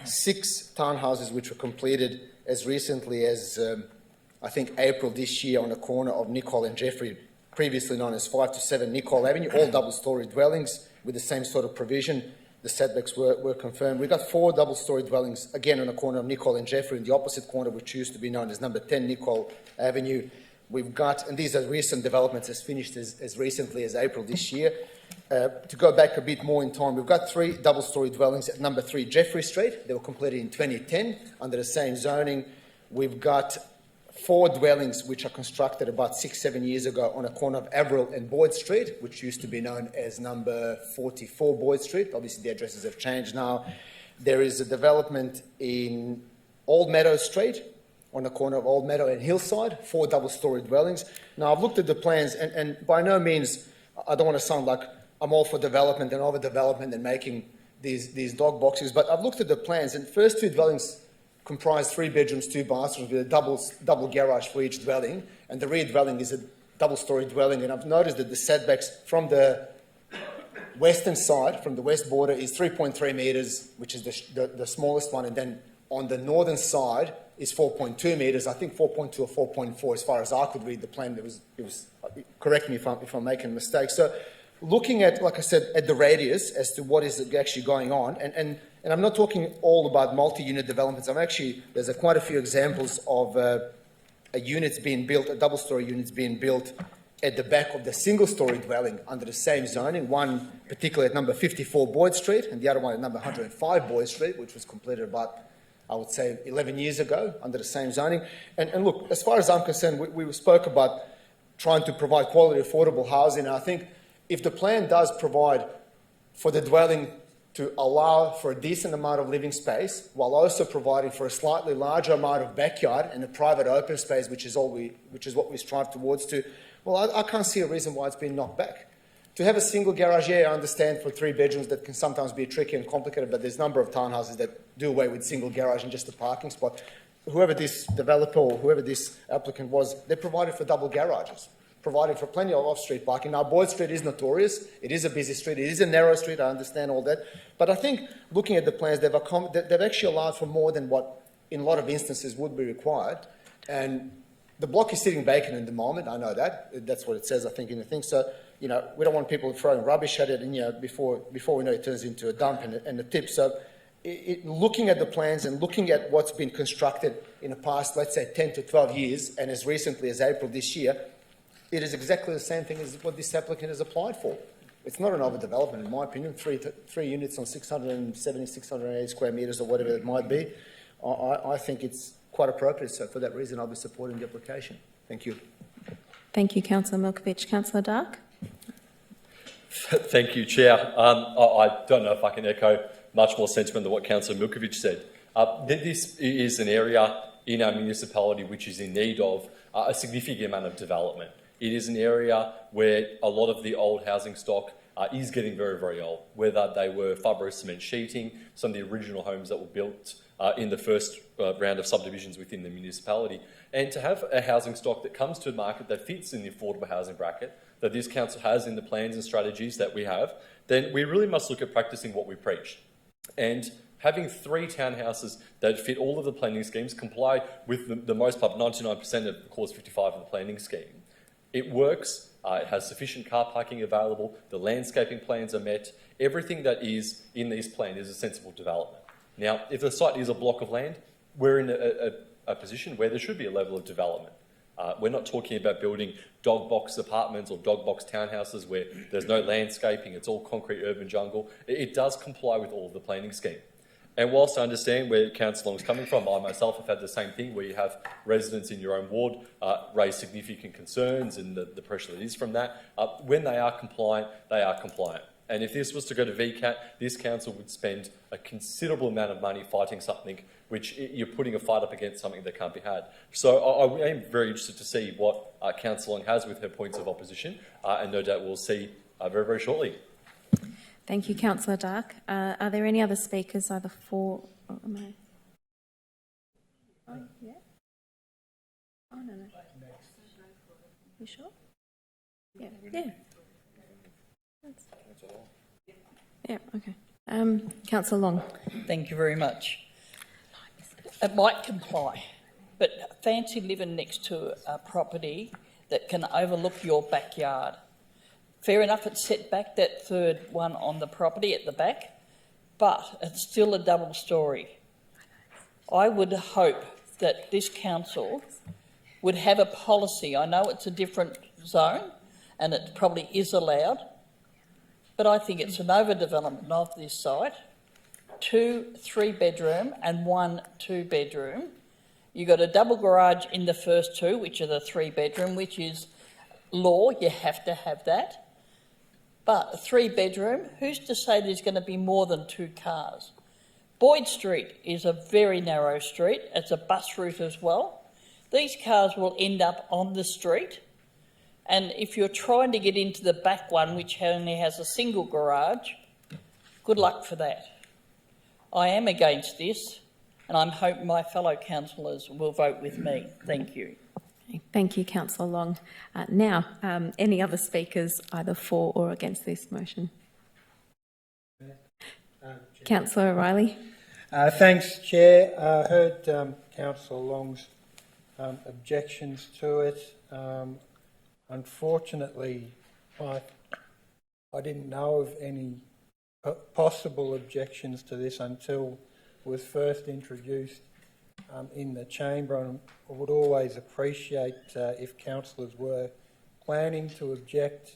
6 townhouses which were completed as recently as, I think, April this year on the corner of Nicole and Jeffrey, previously known as 5 to 7 Nicole Avenue, all double-storey dwellings with the same sort of provision. The setbacks were confirmed. We've got 4 double-storey dwellings, again, on the corner of Nicole and Jeffrey, in the opposite corner, which used to be known as number 10 Nicole Avenue. We've got, and these are recent developments, as finished as recently as April this year. To go back a bit more in time, we've got 3 double-storey dwellings at number 3 Jeffrey Street. They were completed in 2010 under the same zoning. We've got 4 dwellings which are constructed about 6-7 years ago on a corner of Averill and Boyd Street, which used to be known as number 44 Boyd Street. Obviously, the addresses have changed now. There is a development in Old Meadow Street, on the corner of Old Meadow and Hillside, 4 double-storey dwellings. Now, I've looked at the plans, and by no means, I don't want to sound like I'm all for development and overdevelopment and making these dog boxes, but I've looked at the plans, and first 2 dwellings comprise 3 bedrooms, 2 bathrooms with a double garage for each dwelling, and the rear dwelling is a double-storey dwelling, and I've noticed that the setbacks from the western side, from the west border, is 3.3 metres, which is the smallest one, and then on the northern side is 4.2 metres, I think 4.2 or 4.4 as far as I could read the plan. It was correct me if I'm making a mistake. So looking at, like I said, at the radius as to what is actually going on, and I'm not talking all about multi-unit developments. There's quite a few examples of units being built, double-storey units being built at the back of the single-storey dwelling under the same zoning, one particularly at number 54 Boyd Street and the other one at number 105 Boyd Street, which was completed about, I would say, 11 years ago under the same zoning. And look, as far as I'm concerned, we spoke about trying to provide quality, affordable housing. And I think if the plan does provide for the dwelling to allow for a decent amount of living space while also providing for a slightly larger amount of backyard and a private open space, which is what we strive towards to, well, I can't see a reason why it's been knocked back. To have a single garage, yeah, I understand for 3 bedrooms that can sometimes be tricky and complicated, but there's a number of townhouses that do away with single garage and just a parking spot. Whoever this developer or whoever this applicant was, they provided for double garages, provided for plenty of off-street parking. Now, Boyd Street is notorious. It is a busy street. It is a narrow street. I understand all that. But I think looking at the plans, they've actually allowed for more than what in a lot of instances would be required. And the block is sitting vacant at the moment. I know that. That's what it says, I think, in the thing. So, we don't want people throwing rubbish at it, and, before we know it turns into a dump and a tip. So looking at the plans and looking at what's been constructed in the past, let's say 10 to 12 years, and as recently as April this year, it is exactly the same thing as what this applicant has applied for. It's not an overdevelopment, in my opinion. Three units on 670, 680 square metres or whatever it might be. I think it's quite appropriate. So for that reason, I'll be supporting the application. Thank you. Thank you, Councillor Milkovich. Councillor Dark? Thank you, Chair. I don't know if I can echo much more sentiment than what Councillor Milkovich said. This is an area in our municipality which is in need of a significant amount of development. It is an area where a lot of the old housing stock is getting very, very old, whether they were fibro cement sheeting, some of the original homes that were built in the first round of subdivisions within the municipality. And to have a housing stock that comes to a market that fits in the affordable housing bracket that this council has in the plans and strategies that we have, then we really must look at practicing what we preach. And having 3 townhouses that fit all of the planning schemes, comply with the most part, 99% of Clause 55 of the planning scheme. It works, it has sufficient car parking available, the landscaping plans are met, everything that is in these plans is a sensible development. Now, if the site is a block of land, we're in a position where there should be a level of development. We're not talking about building dog box apartments or dog box townhouses where there's no landscaping, it's all concrete urban jungle. It does comply with all of the planning scheme. And whilst I understand where Councillor Long's coming from, I myself have had the same thing where you have residents in your own ward raise significant concerns and the pressure that is from that. When they are compliant, they are compliant. And if this was to go to VCAT, this council would spend a considerable amount of money fighting something which you're putting a fight up against something that can't be had. So I am very interested to see what Councillor Long has with her points of opposition, and no doubt we'll see very, very shortly. Thank you, Councillor Dark. Are there any other speakers, either for... Oh, am I... Oh, yeah? Oh, no. You sure? Yeah. Yeah. Yeah, okay. Councillor Long. Thank you very much. It might comply, but fancy living next to a property that can overlook your backyard. Fair enough, it's set back, that third one on the property at the back, but it's still a double story. I would hope that this council would have a policy. I know it's a different zone and it probably is allowed, but I think it's an overdevelopment of this site. 2 3-bedroom and 1 2-bedroom. You've got a double garage in the first 2, which are the 3-bedroom, which is law, you have to have that. But a 3-bedroom, who's to say there's going to be more than 2 cars? Boyd Street is a very narrow street. It's a bus route as well. These cars will end up on the street. And if you're trying to get into the back one, which only has a single garage, good luck for that. I am against this, and I hope my fellow councillors will vote with me. Thank you. Thank you, Councillor Long. Now, any other speakers either for or against this motion? Councillor O'Reilly. Thanks, Chair. I heard Councillor Long's objections to it. Unfortunately, I didn't know of any possible objections to this until it was first introduced in the chamber, and I would always appreciate if councillors were planning to object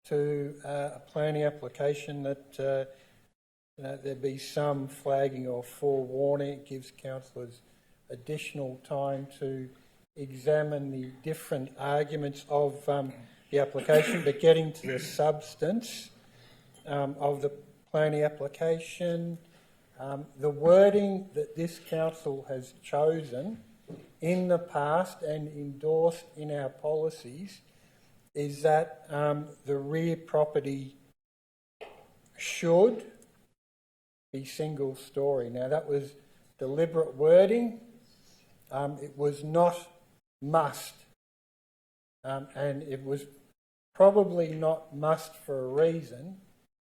to a planning application that there be some flagging or forewarning. It gives councillors additional time to examine the different arguments of the application, but getting to the substance of the planning application. The wording that this council has chosen in the past and endorsed in our policies is that the rear property should be single storey. Now that was deliberate wording. It was not must, and it was probably not must for a reason,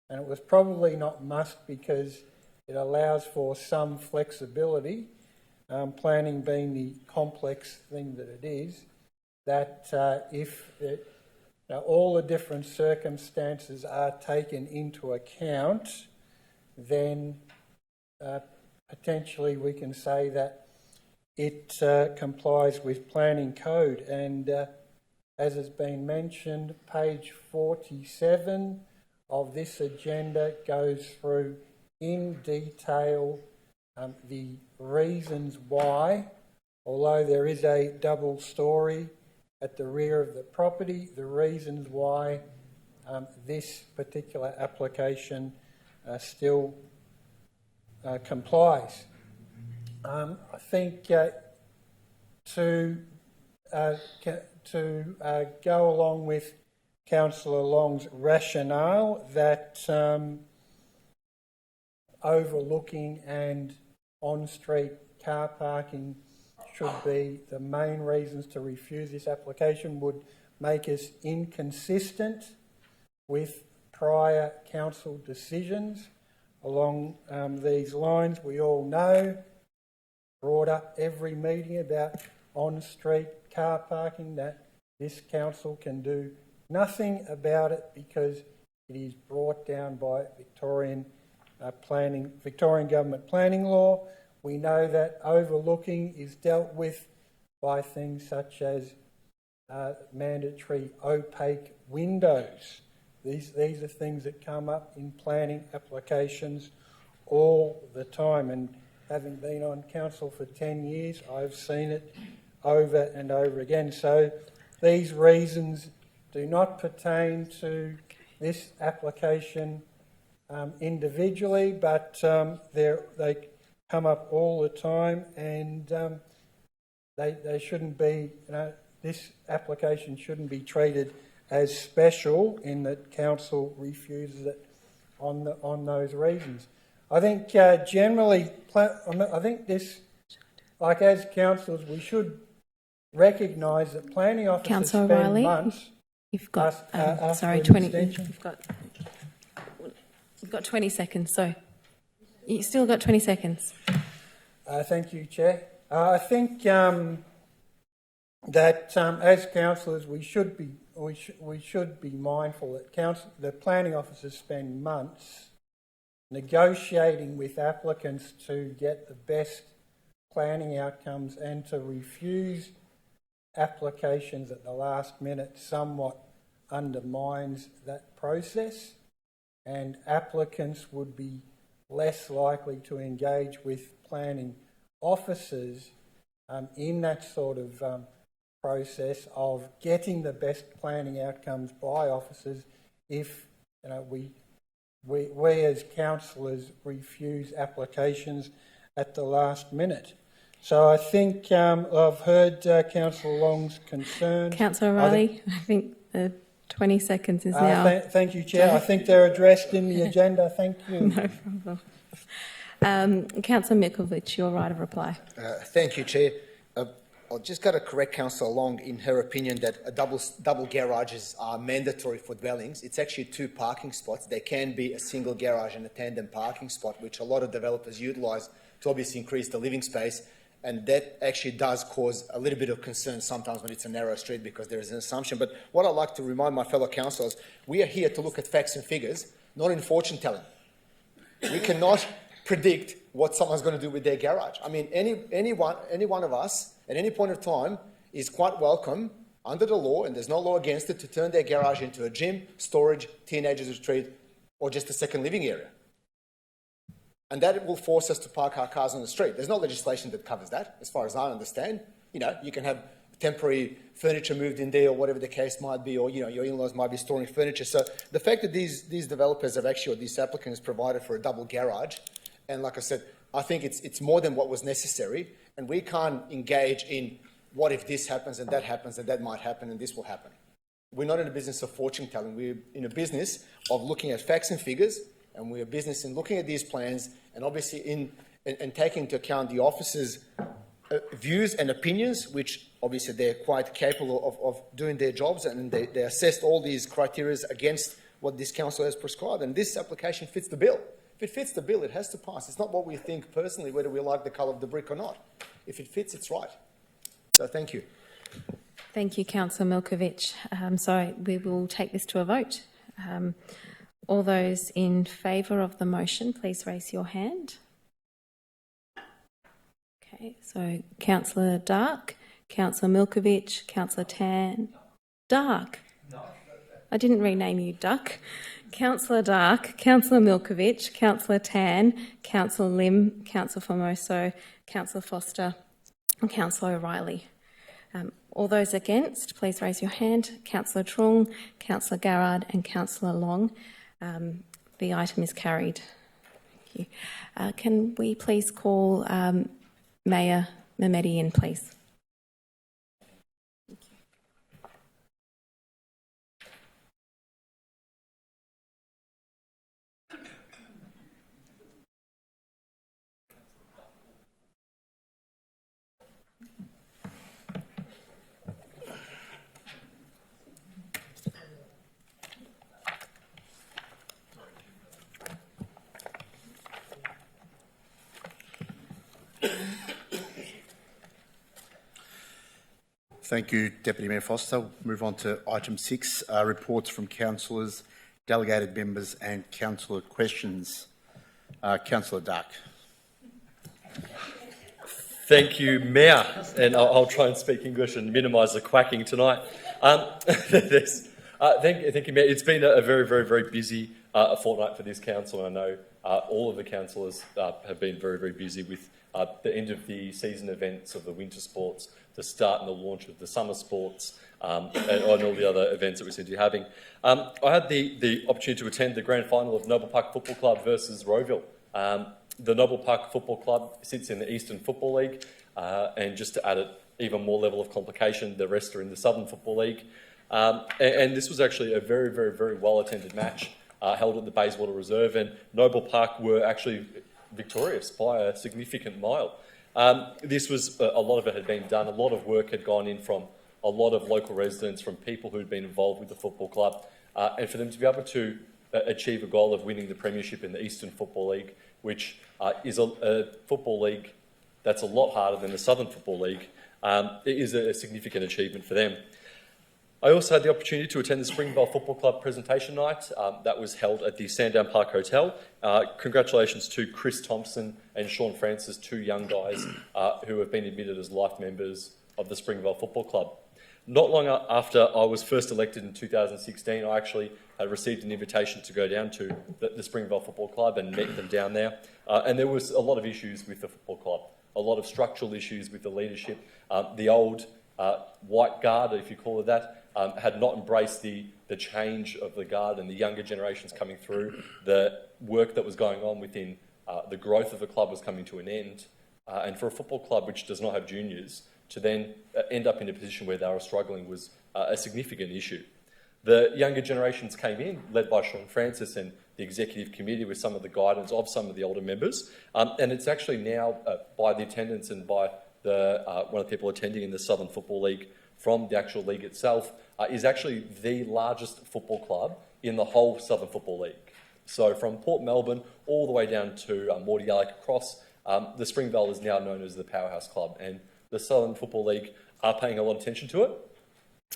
and it was probably not must because it allows for some flexibility, planning being the complex thing that it is, that if all the different circumstances are taken into account, then potentially we can say that it complies with planning code. And as has been mentioned, page 47 of this agenda goes through in detail the reasons why, although there is a double story at the rear of the property, the reasons why this particular application still complies. I think to go along with Councillor Long's rationale that overlooking and on-street car parking should be the main reasons to refuse this application would make us inconsistent with prior council decisions along these lines. We all know, brought up every meeting about on-street car parking, that this council can do nothing about it because it is brought down by Victorian government planning law. We know that overlooking is dealt with by things such as mandatory opaque windows. These are things that come up in planning applications all the time, and having been on council for 10 years, I've seen it over and over again. So these reasons do not pertain to this application individually, but they come up all the time, and they shouldn't be, this application shouldn't be treated as special in that council refuses it on those reasons. I think generally, I think this, like as councillors, we should recognise that planning officers Councillor spend Riley, months. You've got after 20. extension. You've got 20 seconds. So you still got 20 seconds. Thank you, Chair. I think that as councillors, we should be mindful that the planning officers spend months negotiating with applicants to get the best planning outcomes, and to refuse applications at the last minute somewhat undermines that process, and applicants would be less likely to engage with planning officers in that sort of process of getting the best planning outcomes by officers if we as councillors refuse applications at the last minute. So I think I've heard Councillor Long's concern. Councillor Riley, I think the 20 seconds is now. Thank you, Chair. I think they're addressed in the agenda. Thank you. No problem. Councillor Mikovic, your right of reply. Thank you, Chair. I've just got to correct Councillor Long in her opinion that double garages are mandatory for dwellings. It's actually 2 parking spots. There can be a single garage and a tandem parking spot, which a lot of developers utilise to obviously increase the living space. And that actually does cause a little bit of concern sometimes when it's a narrow street, because there is an assumption. But what I'd like to remind my fellow councillors, we are here to look at facts and figures, not in fortune telling. We cannot predict what someone's going to do with their garage. I mean, any one of us at any point of time is quite welcome under the law, and there's no law against it, to turn their garage into a gym, storage, teenagers retreat, or just a second living area. And that will force us to park our cars on the street. There's no legislation that covers that, as far as I understand. You can have temporary furniture moved in there, or whatever the case might be, or your in-laws might be storing furniture. So the fact that these developers have actually, or these applicants, provided for a double garage, and like I said, I think it's more than what was necessary, and we can't engage in what if this happens and that might happen and this will happen. We're not in a business of fortune telling. We're in a business of looking at facts and figures, and we're a business in looking at these plans, and obviously and taking into account the officers' views and opinions, which obviously they're quite capable of doing their jobs, and they assessed all these criteria against what this council has prescribed, and this application fits the bill. If it fits the bill, it has to pass. It's not what we think personally, whether we like the colour of the brick or not. If it fits, it's right. So thank you. Thank you, Councillor Milkovic. So we will take this to a vote. All those in favour of the motion, please raise your hand. Okay, so Councillor Dark, Councillor Milkovic, Councillor Tan, Dark. I didn't rename you Duck. Councillor Dark, Councillor Milkovich, Councillor Tan, Councillor Lim, Councillor Formoso, Councillor Foster and Councillor O'Reilly. All those against, please raise your hand. Councillor Trung, Councillor Garrard and Councillor Long. The item is carried. Thank you. Can we please call Mayor Mehmeti in, please? Thank you, Deputy Mayor Foster. We'll move on to item 6, reports from councillors, delegated members and councillor questions. Councillor Dark. Thank you, Mayor, and I'll try and speak English and minimise the quacking tonight. Thank you, Mayor. It's been a very, very, very busy fortnight for this council, and I know all of the councillors have been very, very busy with the end of the season events of the winter sports, the start and the launch of the summer sports, and all the other events that we seem to be having. I had the opportunity to attend the grand final of Noble Park Football Club versus Rowville. The Noble Park Football Club sits in the Eastern Football League, and just to add an even more level of complication, the rest are in the Southern Football League. And this was actually a very, very, very well-attended match held at the Bayswater Reserve, and Noble Park were actually victorious by a significant mile. This was, a lot of it had been done, a lot of work had gone in from a lot of local residents, from people who'd been involved with the football club, and for them to be able to achieve a goal of winning the premiership in the Eastern Football League, which is a football league that's a lot harder than the Southern Football League, it is a significant achievement for them. I also had the opportunity to attend the Springvale Football Club presentation night that was held at the Sandown Park Hotel. Congratulations to Chris Thompson and Sean Francis, two young guys who have been admitted as life members of the Springvale Football Club. Not long after I was first elected in 2016, I actually had received an invitation to go down to the Springvale Football Club and meet them down there. And there was a lot of issues with the football club, a lot of structural issues with the leadership. The old white guard, if you call it that, had not embraced the change of the guard and the younger generations coming through. The work that was going on within the growth of the club was coming to an end. And for a football club which does not have juniors to then end up in a position where they were struggling was a significant issue. The younger generations came in, led by Sean Francis and the executive committee with some of the guidance of some of the older members. And it's actually now, by the attendance and by one of the people attending in the Southern Football League from the actual league itself, is actually the largest football club in the whole Southern Football League. So from Port Melbourne all the way down to Mordialloc across, the Springvale is now known as the Powerhouse Club, and the Southern Football League are paying a lot of attention to it.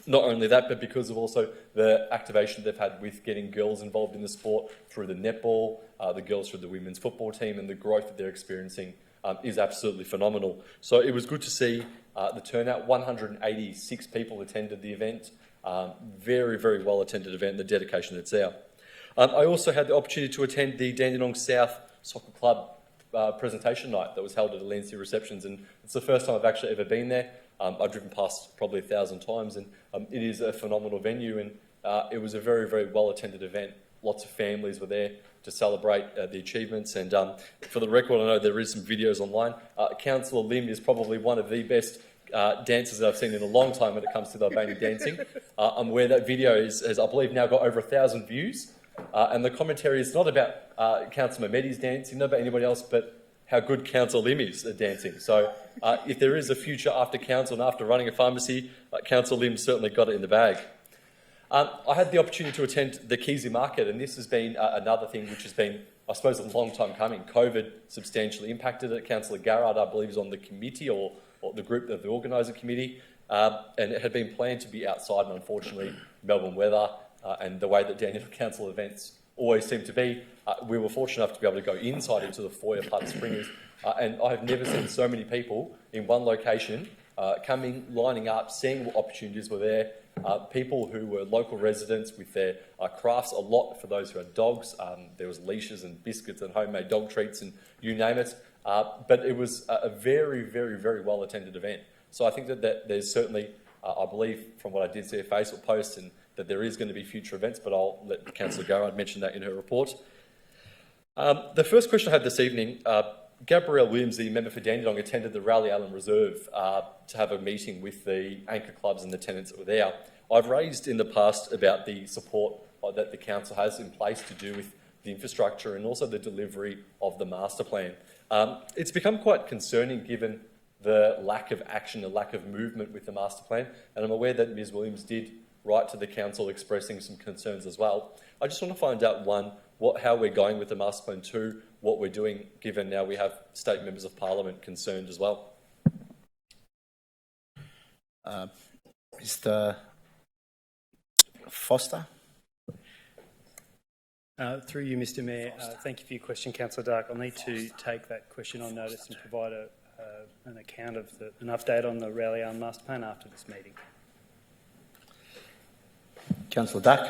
Not only that, but because of also the activation they've had with getting girls involved in the sport through the netball, the girls through the women's football team, and the growth that they're experiencing is absolutely phenomenal. So it was good to see the turnout. 186 people attended the event. Very, very well attended event, the dedication that's there. I also had the opportunity to attend the Dandenong South Soccer Club presentation night that was held at Alency Receptions, and it's the first time I've actually ever been there. I've driven past probably 1,000 times, and it is a phenomenal venue, and it was a very, very well attended event. Lots of families were there to celebrate the achievements, and for the record, I know there is some videos online. Councillor Lim is probably one of the best dancers that I've seen in a long time when it comes to the Wellbeing dancing. I'm aware that video has, I believe, now got over 1,000 views, and the commentary is not about Councillor Mehmeti's dancing, not about anybody else, but how good Councillor Lim is at dancing. So if there is a future after council and after running a pharmacy, Councillor Lim certainly got it in the bag. I had the opportunity to attend the Keezy Market, and this has been another thing which has been, I suppose, a long time coming. COVID substantially impacted it. Councillor Garrard, I believe, is on the committee or the group of the organising committee, and it had been planned to be outside, and unfortunately, Melbourne weather and the way that Dandenong Council events always seem to be, we were fortunate enough to be able to go inside into the foyer part of Springers, and I have never seen so many people in one location coming, lining up, seeing what opportunities were there, People who were local residents with their crafts, a lot for those who had dogs. There was leashes and biscuits and homemade dog treats and you name it. But it was a very, very, very well-attended event. So I think that there's certainly, I believe from what I did see a Facebook post, and that there is going to be future events, but I'll let Councillor go. I'd mentioned that in her report. The first question I had this evening, Gabrielle Williams, the member for Dandenong, attended the Raleigh Island Reserve to have a meeting with the anchor clubs and the tenants that were there. I've raised in the past about the support that the council has in place to do with the infrastructure and also the delivery of the master plan. It's become quite concerning given the lack of action, the lack of movement with the master plan, and I'm aware that Ms Williams did write to the council expressing some concerns as well. I just want to find out, one, how we're going with the master plan, two, what we're doing given now we have state members of parliament concerned as well. Mr Foster. Through you, Mr Mayor, thank you for your question, Councillor Dark. I'll need to take that question on notice and provide an account of an update on the Raleigh Island Master Plan after this meeting. Councillor Dark.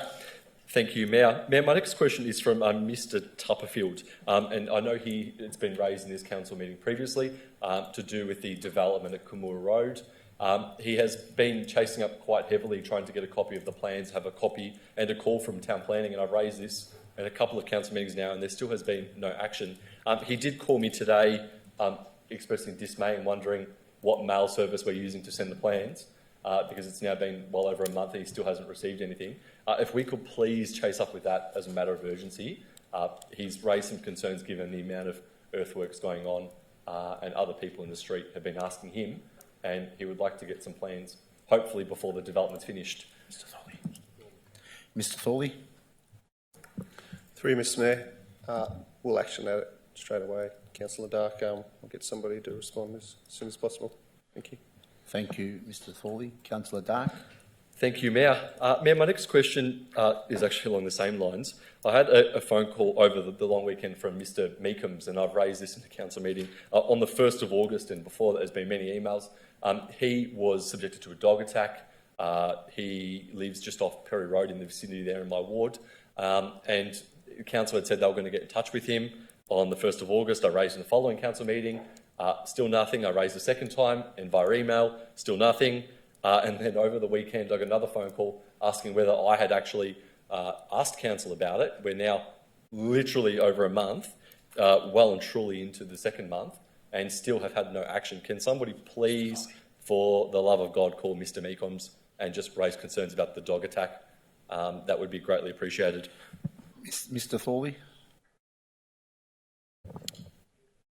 Thank you, Mayor. Mayor, my next question is from Mr Tupperfield, and I know it's been raised in this council meeting previously to do with the development at Kumura Road. He has been chasing up quite heavily trying to get a copy of the plans, have a copy and a call from town planning, and I've raised this in a couple of council meetings now and there still has been no action. He did call me today expressing dismay and wondering what mail service we're using to send the plans because it's now been well over a month and he still hasn't received anything. If we could please chase up with that as a matter of urgency. He's raised some concerns given the amount of earthworks going on and other people in the street have been asking him, and he would like to get some plans, hopefully before the development's finished. Mr Thorley. Mr Thorley. Through you, Mr Mayor, we'll action that straight away. Councillor Dark, I'll get somebody to respond as soon as possible. Thank you. Thank you, Mr Thorley. Councillor Dark. Thank you, Mayor. Mayor, my next question is actually along the same lines. I had a phone call over the long weekend from Mr Meekums, and I've raised this in the council meeting on the 1st of August, and before that there's been many emails. He was subjected to a dog attack. He lives just off Perry Road in the vicinity there in my ward, and the council had said they were going to get in touch with him on the 1st of August. I raised in the following council meeting, still nothing. I raised a second time and via email, still nothing. And then over the weekend, I got another phone call asking whether I had actually asked council about it. We're now literally over a month, well and truly into the second month, and still have had no action. Can somebody please, for the love of God, call Mr Meekums and just raise concerns about the dog attack? That would be greatly appreciated. Mr Thorley.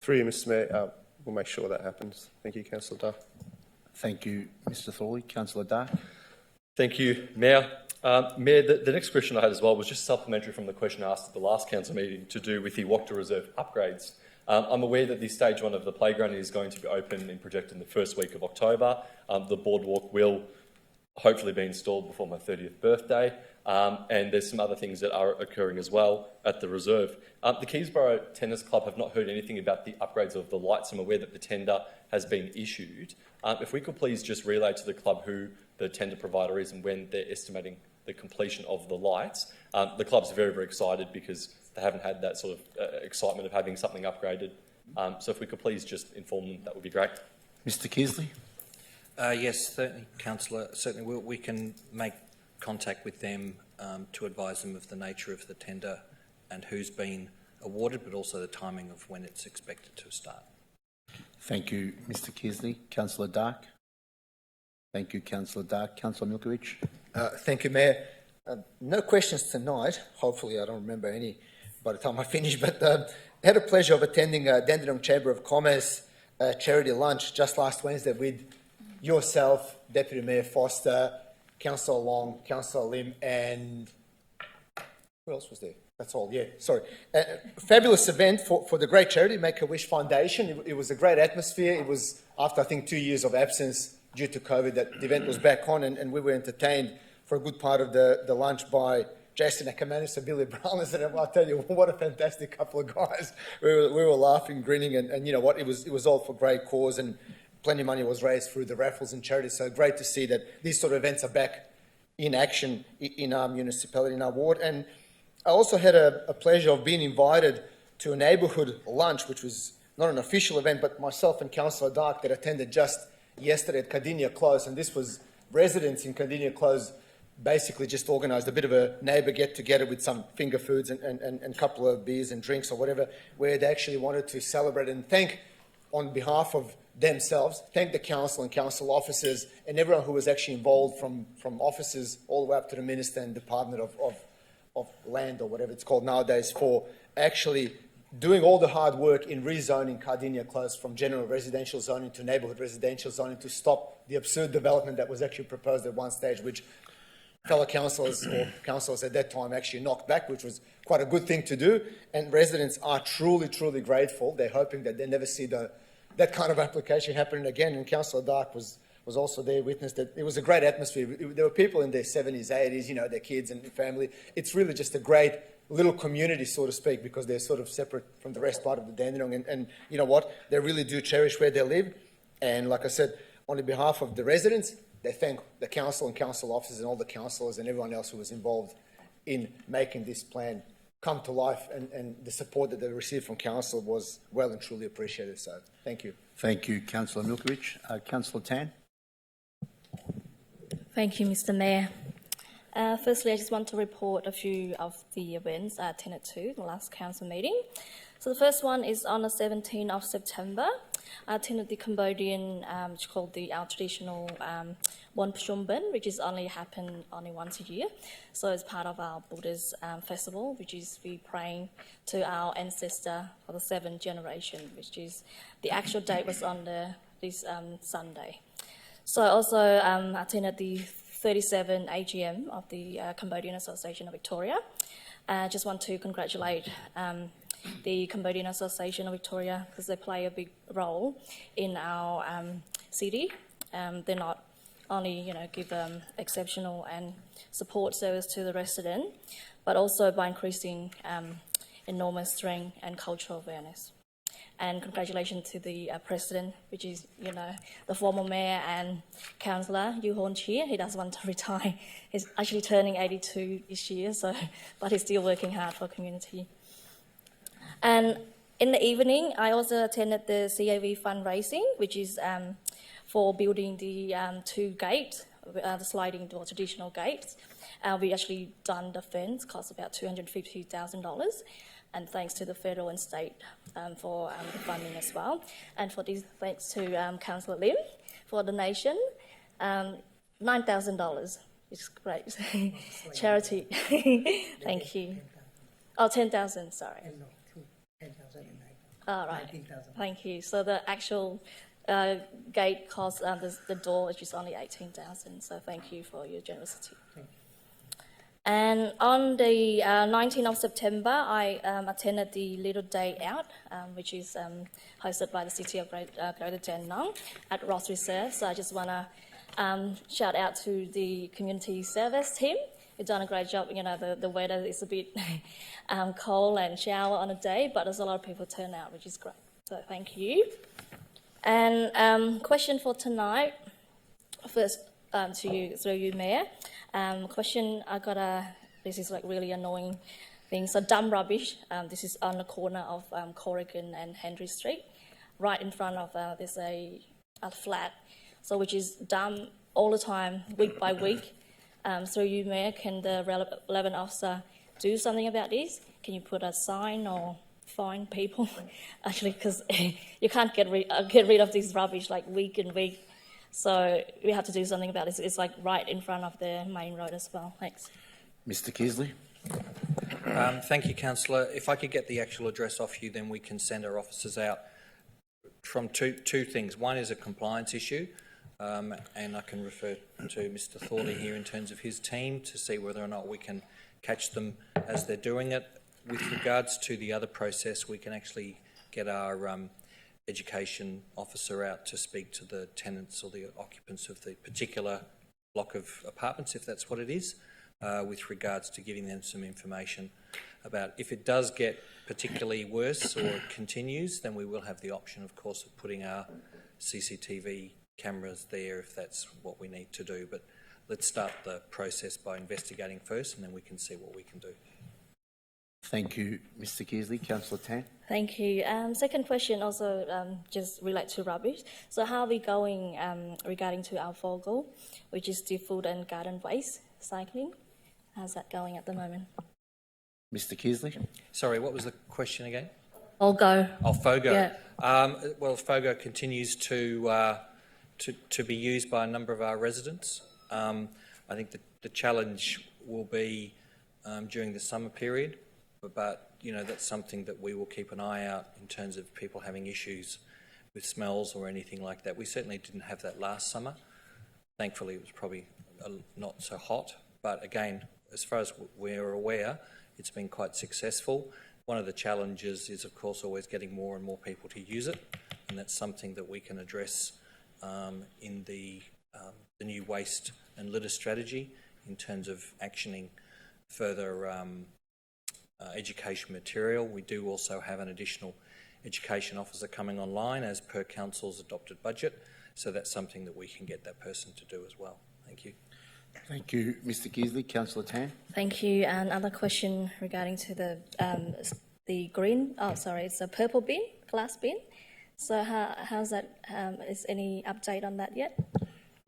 Through you, Mr Mayor, we'll make sure that happens. Thank you, Councillor Dark. Thank you, Mr Thorley. Councillor Dark. Thank you, Mayor. Mayor, the next question I had as well was just supplementary from the question asked at the last council meeting to do with the Wokta Reserve upgrades. I'm aware that the stage one of the playground is going to be open and projected in the first week of October. The boardwalk will hopefully be installed before my 30th birthday. And there's some other things that are occurring as well at the reserve. The Keysborough Tennis Club have not heard anything about the upgrades of the lights. I'm aware that the tender has been issued. If we could please just relay to the club who the tender provider is and when they're estimating the completion of the lights. The club's very, very excited because they haven't had that sort of excitement of having something upgraded. So if we could please just inform them, that would be great. Mr Kearsley. Yes, certainly, Councillor. Certainly, we can make contact with them to advise them of the nature of the tender and who's been awarded, but also the timing of when it's expected to start. Thank you, Mr Kearsley. Councillor Dark. Thank you, Councillor Dark. Councillor Milkovich. Thank you, Mayor. No questions tonight. Hopefully I don't remember any by the time I finish, but I had the pleasure of attending Dandenong Chamber of Commerce charity lunch just last Wednesday with yourself, Deputy Mayor Foster, Councillor Long, Councillor Lim, and who else was there? That's all, yeah, sorry. Fabulous event for the great charity, Make-A-Wish Foundation. It was a great atmosphere. It was after, I think, 2 years of absence due to COVID that the event was back on, and we were entertained for a good part of the lunch by Jason Ackermanis and Billy Brown. And I'll tell you, what a fantastic couple of guys. We were laughing, grinning, and you know what, it was all for great cause, and plenty of money was raised through the raffles and charities. So great to see that these sort of events are back in action in our municipality, in our ward. And I also had a pleasure of being invited to a neighbourhood lunch, which was not an official event, but myself and Councillor Dark that attended just yesterday at Cardinia Close. And this was residents in Cardinia Close basically just organised a bit of a neighbour get-together with some finger foods and a couple of beers and drinks or whatever, where they actually wanted to celebrate and thank, on behalf of themselves, thank the council and council officers and everyone who was actually involved, from officers all the way up to the Minister and Department of Land, or whatever it's called nowadays, for actually doing all the hard work in rezoning Cardinia Close from general residential zoning to neighbourhood residential zoning to stop the absurd development that was actually proposed at one stage, which fellow councillors or councillors at that time actually knocked back, which was quite a good thing to do. And residents are truly, truly grateful. They're hoping that they never see that kind of application happening again. And Councillor Dark was also there, witnessed that. It was a great atmosphere. There were people in their 70s, 80s, you know, their kids and family. It's really just a great little community, so to speak, because they're sort of separate from the rest part of the Dandenong. And you know what? They really do cherish where they live. And like I said, on behalf of the residents, they thank the council and council officers and all the councillors and everyone else who was involved in making this plan come to life, and the support that they received from council was well and truly appreciated. So thank you. Thank you, Councillor Milkovich. Councillor Tan. Thank you, Mr. Mayor. Firstly, I just want to report a few of the events I attended to the last council meeting. So the first one is on the 17th of September. I attended the Cambodian, which is called our traditional Bon Pshumban, which is happen only once a year. So it's part of our Buddhist festival, which is we praying to our ancestor for the 7th generation, which is the actual date was on this Sunday. So I also attended the 37 AGM of the Cambodian Association of Victoria. I just want to congratulate the Cambodian Association of Victoria, because they play a big role in our city. They're not only give exceptional and support service to the resident, but also by increasing enormous strength and cultural awareness. And congratulations to the president, which is the former mayor and councillor Yu Hon Chia. He doesn't want to retire. He's actually turning 82 this year, but he's still working hard for the community. And in the evening, I also attended the CAV fundraising, which is for building the 2 gates, the sliding door traditional gates. We actually done the fence, cost about $250,000, and thanks to the federal and state for the funding as well. And for this, thanks to Councillor Lim for the donation, $9,000, which is great. Charity. Thank you. Oh, 10,000, sorry. All right. Thank you. So the actual gate cost, the door, which is only 18,000. So thank you for your generosity. And on the 19th of September, I attended the Little Day Out, which is hosted by the City of Greater Dandenong at Ross Reserve. So I just want to shout out to the community service team. You've done a great job. The weather is a bit cold and shower on a day, but there's a lot of people turn out, which is great. So thank you. And question for tonight, first to you, through you, Mayor. Question, this is really annoying thing. So dump rubbish, this is on the corner of Corrigan and Henry Street. Right in front of, there's a flat, so which is dumped all the time, week by week. Through you, Mayor, can the relevant officer do something about this? Can you put a sign or fine people? Actually, because you can't get rid of this rubbish week and week. So we have to do something about this. It's right in front of the main road as well. Thanks. Mr. Keasley. Thank you, Councillor. If I could get the actual address off you, then we can send our officers out from two things. One is a compliance issue, and I can refer to Mr. Thorley here in terms of his team to see whether or not we can catch them as they're doing it. With regards to the other process, we can actually get our education officer out to speak to the tenants or the occupants of the particular block of apartments, if that's what it is, with regards to giving them some information about if it does get particularly worse or it continues, then we will have the option, of course, of putting our CCTV cameras there if that's what we need to do. But let's start the process by investigating first, and then we can see what we can do. Thank you, Mr. Keasley. Councillor Tan. Thank you. Second question also just relate to rubbish. So how are we going regarding to our 4 goal, which is the food and garden waste cycling? How's that going at the moment? Mr. Keasley. Sorry, what was the question again? FOGO. Oh, FOGO. Yeah. Well, FOGO continues to be used by a number of our residents. I think the challenge will be during the summer period, but that's something that we will keep an eye out in terms of people having issues with smells or anything like that. We certainly didn't have that last summer. Thankfully, it was probably not so hot. But again, as far as we're aware, it's been quite successful. One of the challenges is, of course, always getting more and more people to use it, and that's something that we can address in the new waste and litter strategy in terms of actioning further education material. We do also have an additional education officer coming online as per Council's adopted budget, so that's something that we can get that person to do as well. Thank you. Thank you, Mr. Keasley. Councillor Tan. Thank you. And another question regarding to the green. Oh, sorry, it's a purple bin, glass bin. So how's that? Is any update on that yet?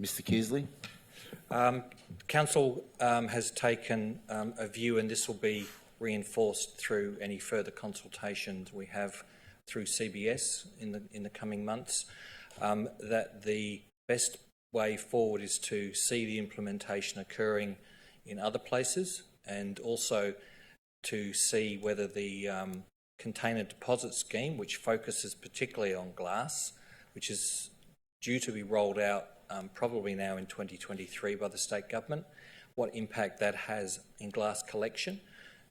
Mr. Keasley. Council has taken a view, and this will be reinforced through any further consultations we have through CBS in the coming months, that the best way forward is to see the implementation occurring in other places, and also to see whether the container deposit scheme, which focuses particularly on glass, which is due to be rolled out probably now in 2023 by the state government, what impact that has in glass collection.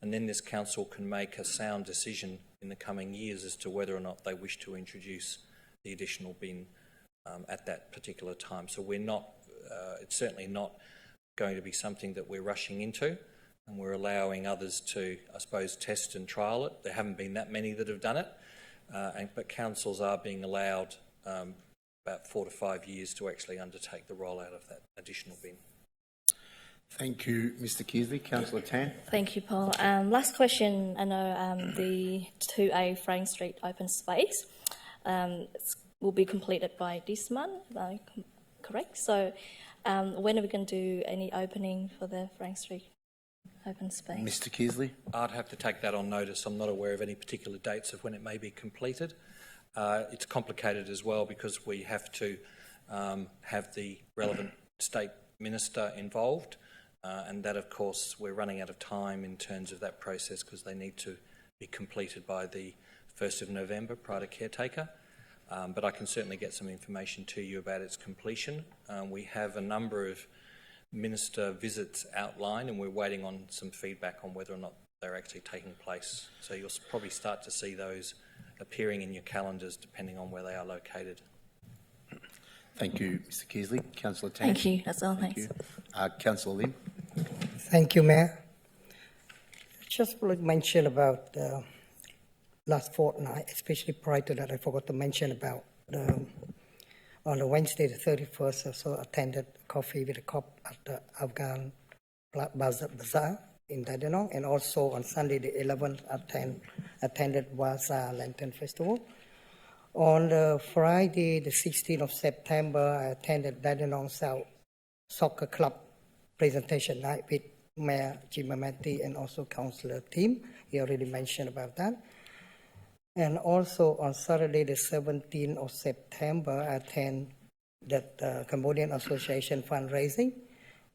And then this council can make a sound decision in the coming years as to whether or not they wish to introduce the additional bin at that particular time. So we're not, it's certainly not going to be something that we're rushing into, and we're allowing others to, I suppose, test and trial it. There haven't been that many that have done it, but councils are being allowed about 4 to 5 years to actually undertake the rollout of that additional bin. Thank you, Mr. Keasley. Councillor Tan. Thank you, Paul. Last question. I know the 2A Frank Street open space will be completed by this month, correct? So when are we going to do any opening for the Frank Street open space? Mr. Keasley. I'd have to take that on notice. I'm not aware of any particular dates of when it may be completed. It's complicated as well because we have to have the relevant state minister involved, and that, of course, we're running out of time in terms of that process because they need to be completed by the 1st of November prior to caretaker. But I can certainly get some information to you about its completion. We have a number of minister visits outlined, and we're waiting on some feedback on whether or not they're actually taking place. So you'll probably start to see those appearing in your calendars depending on where they are located. Thank you, Mr. Keasley. Councillor Tan. Thank you. That's all. Thanks. Councillor Lim. Thank you, Mayor. Just want to mention about last fortnight, especially prior to that, I forgot to mention about on the Wednesday the 31st, I also attended Coffee with a Cop at the Afghan Bazaar in Dandenong, and also on Sunday the 11th attended Waza Lantern Festival. On the Friday the 16th of September, I attended Dandenong South Soccer Club presentation night with Mayor Jim Amati and also Councillor Tim. He already mentioned about that. And also on Saturday, the 17th of September, I attend that Cambodian Association fundraising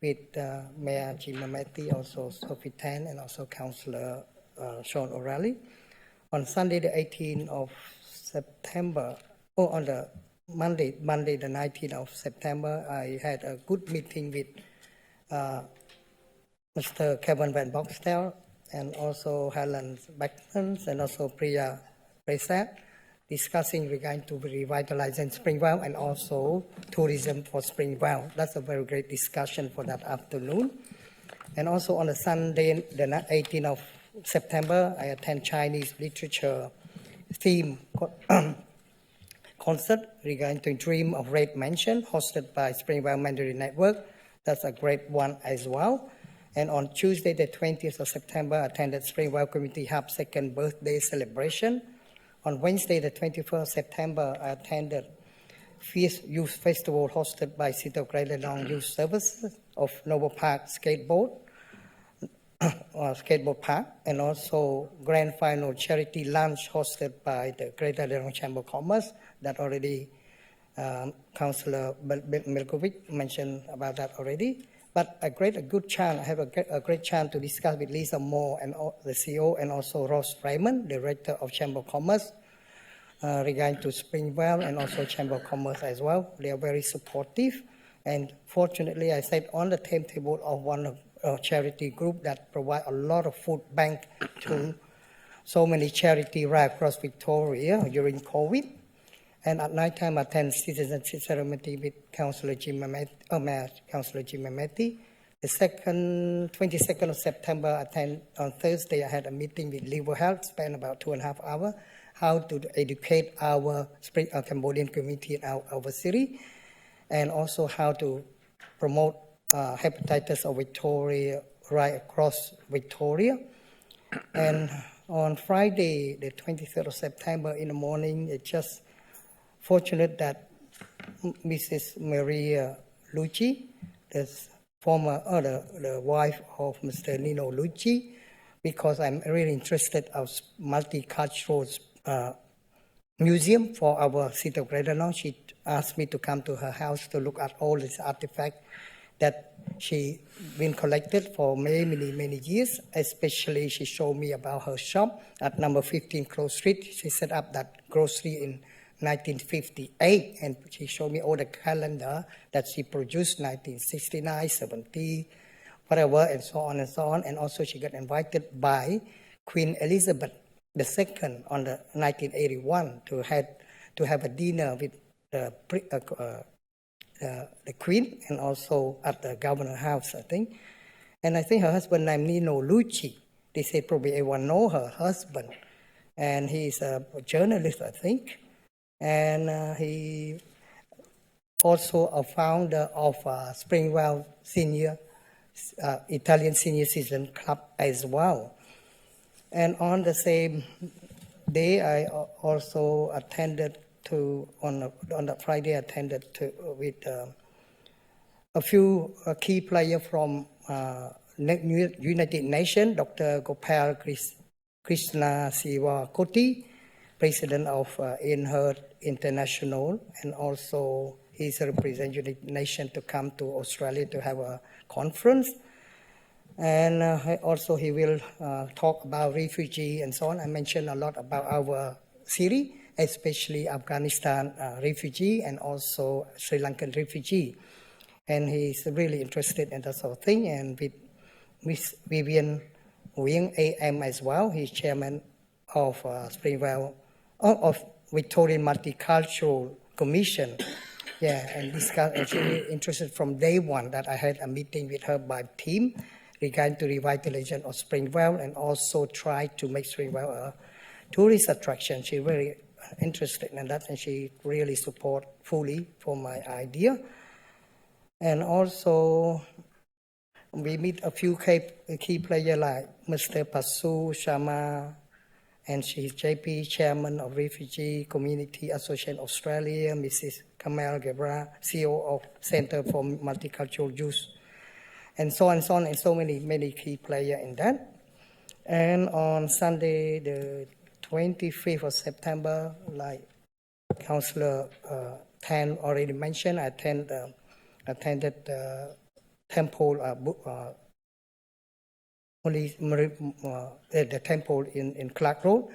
with Mayor Jim Amati, also Sophie Tan, and also Councillor Sean O'Reilly. On Sunday, the 18th of September, or on the Monday, the 19th of September, I had a good meeting with Mr. Kevin Van Boxtel and also Helen Beckmans and also Priya Prasad, discussing regarding to revitalizing Springvale and also tourism for Springvale. That's a very great discussion for that afternoon. And also on the Sunday, the 18th of September, I attend Chinese literature theme concert regarding to Dream of Red Mansion, hosted by Springvale Mandarin Network. That's a great one as well. And on Tuesday, the 20th of September, I attended Springvale Community Hub second birthday celebration. On Wednesday, the 21st of September, I attended Fierce Youth Festival hosted by City of Greater Dandenong Youth Services of Noble Park Skateboard Park, and also Grand Final Charity Lunch hosted by the Greater Dandenong Chamber of Commerce that already Councillor Milkovic mentioned about that already. But I have a great chance to discuss with Lisa Moore and the CEO, and also Ross Raymond, Director of Chamber of Commerce, regarding to Springvale and also Chamber of Commerce as well. They are very supportive. And fortunately, I sat on the timetable of one of charity group that provide a lot of food bank to so many charity right across Victoria during COVID. And at night time, I attend citizenship ceremony with Councillor Jim Mameti. The 22nd of September, on Thursday, I had a meeting with Liver Health, spent about 2.5 hours, how to educate our Cambodian community in our city, and also how to promote hepatitis of Victoria right across Victoria. And on Friday, the 23rd of September in the morning, it's just fortunate that Mrs. Maria Lucci, the wife of Mr. Nino Lucci, because I'm really interested in multicultural museum for our City of Greater Dandenong. She asked me to come to her house to look at all these artifacts that she been collected for many years. Especially, she showed me about her shop at number 15 Close Street. She set up that grocery in 1958, and she showed me all the calendar that she produced, 1969, 70, whatever, and so on and so on. And also she got invited by Queen Elizabeth II on the 1981 to have a dinner with the Queen, and also at the Governor House, I think. And I think her husband named Nino Lucci. They say probably everyone know her husband. And he's a journalist, I think. And he also a founder of Springvale Italian Senior Citizen Club as well. And on the same day, I also attended on the Friday, attended with a few key players from United Nations, Dr. Gopal Krishna Siva Koti, President of INHERT International, and also he's representing United Nations to come to Australia to have a conference. And also he will talk about refugee and so on. I mentioned a lot about our city, especially Afghanistan refugee and also Sri Lankan refugee. And he's really interested in that sort of thing. And with Miss Vivian Wing AM as well, he's chairman of Springvale, of Victorian Multicultural Commission. Yeah, and she's interested from day one that I had a meeting with her by team regarding to revitalization of Springvale, and also try to make Springvale a tourist attraction. She's very interested in that, and she really support fully for my idea. And also we meet a few key players like Mr. Pasu Sharma, and she's JP, Chairman of Refugee Community Association Australia, Mrs. Kamal Gebra, CEO of Center for Multicultural Youth, and so on and so on, and so many key players in that. And on Sunday, the 25th of September, like Councillor Tan already mentioned, I attended the temple, the temple in Clark Road.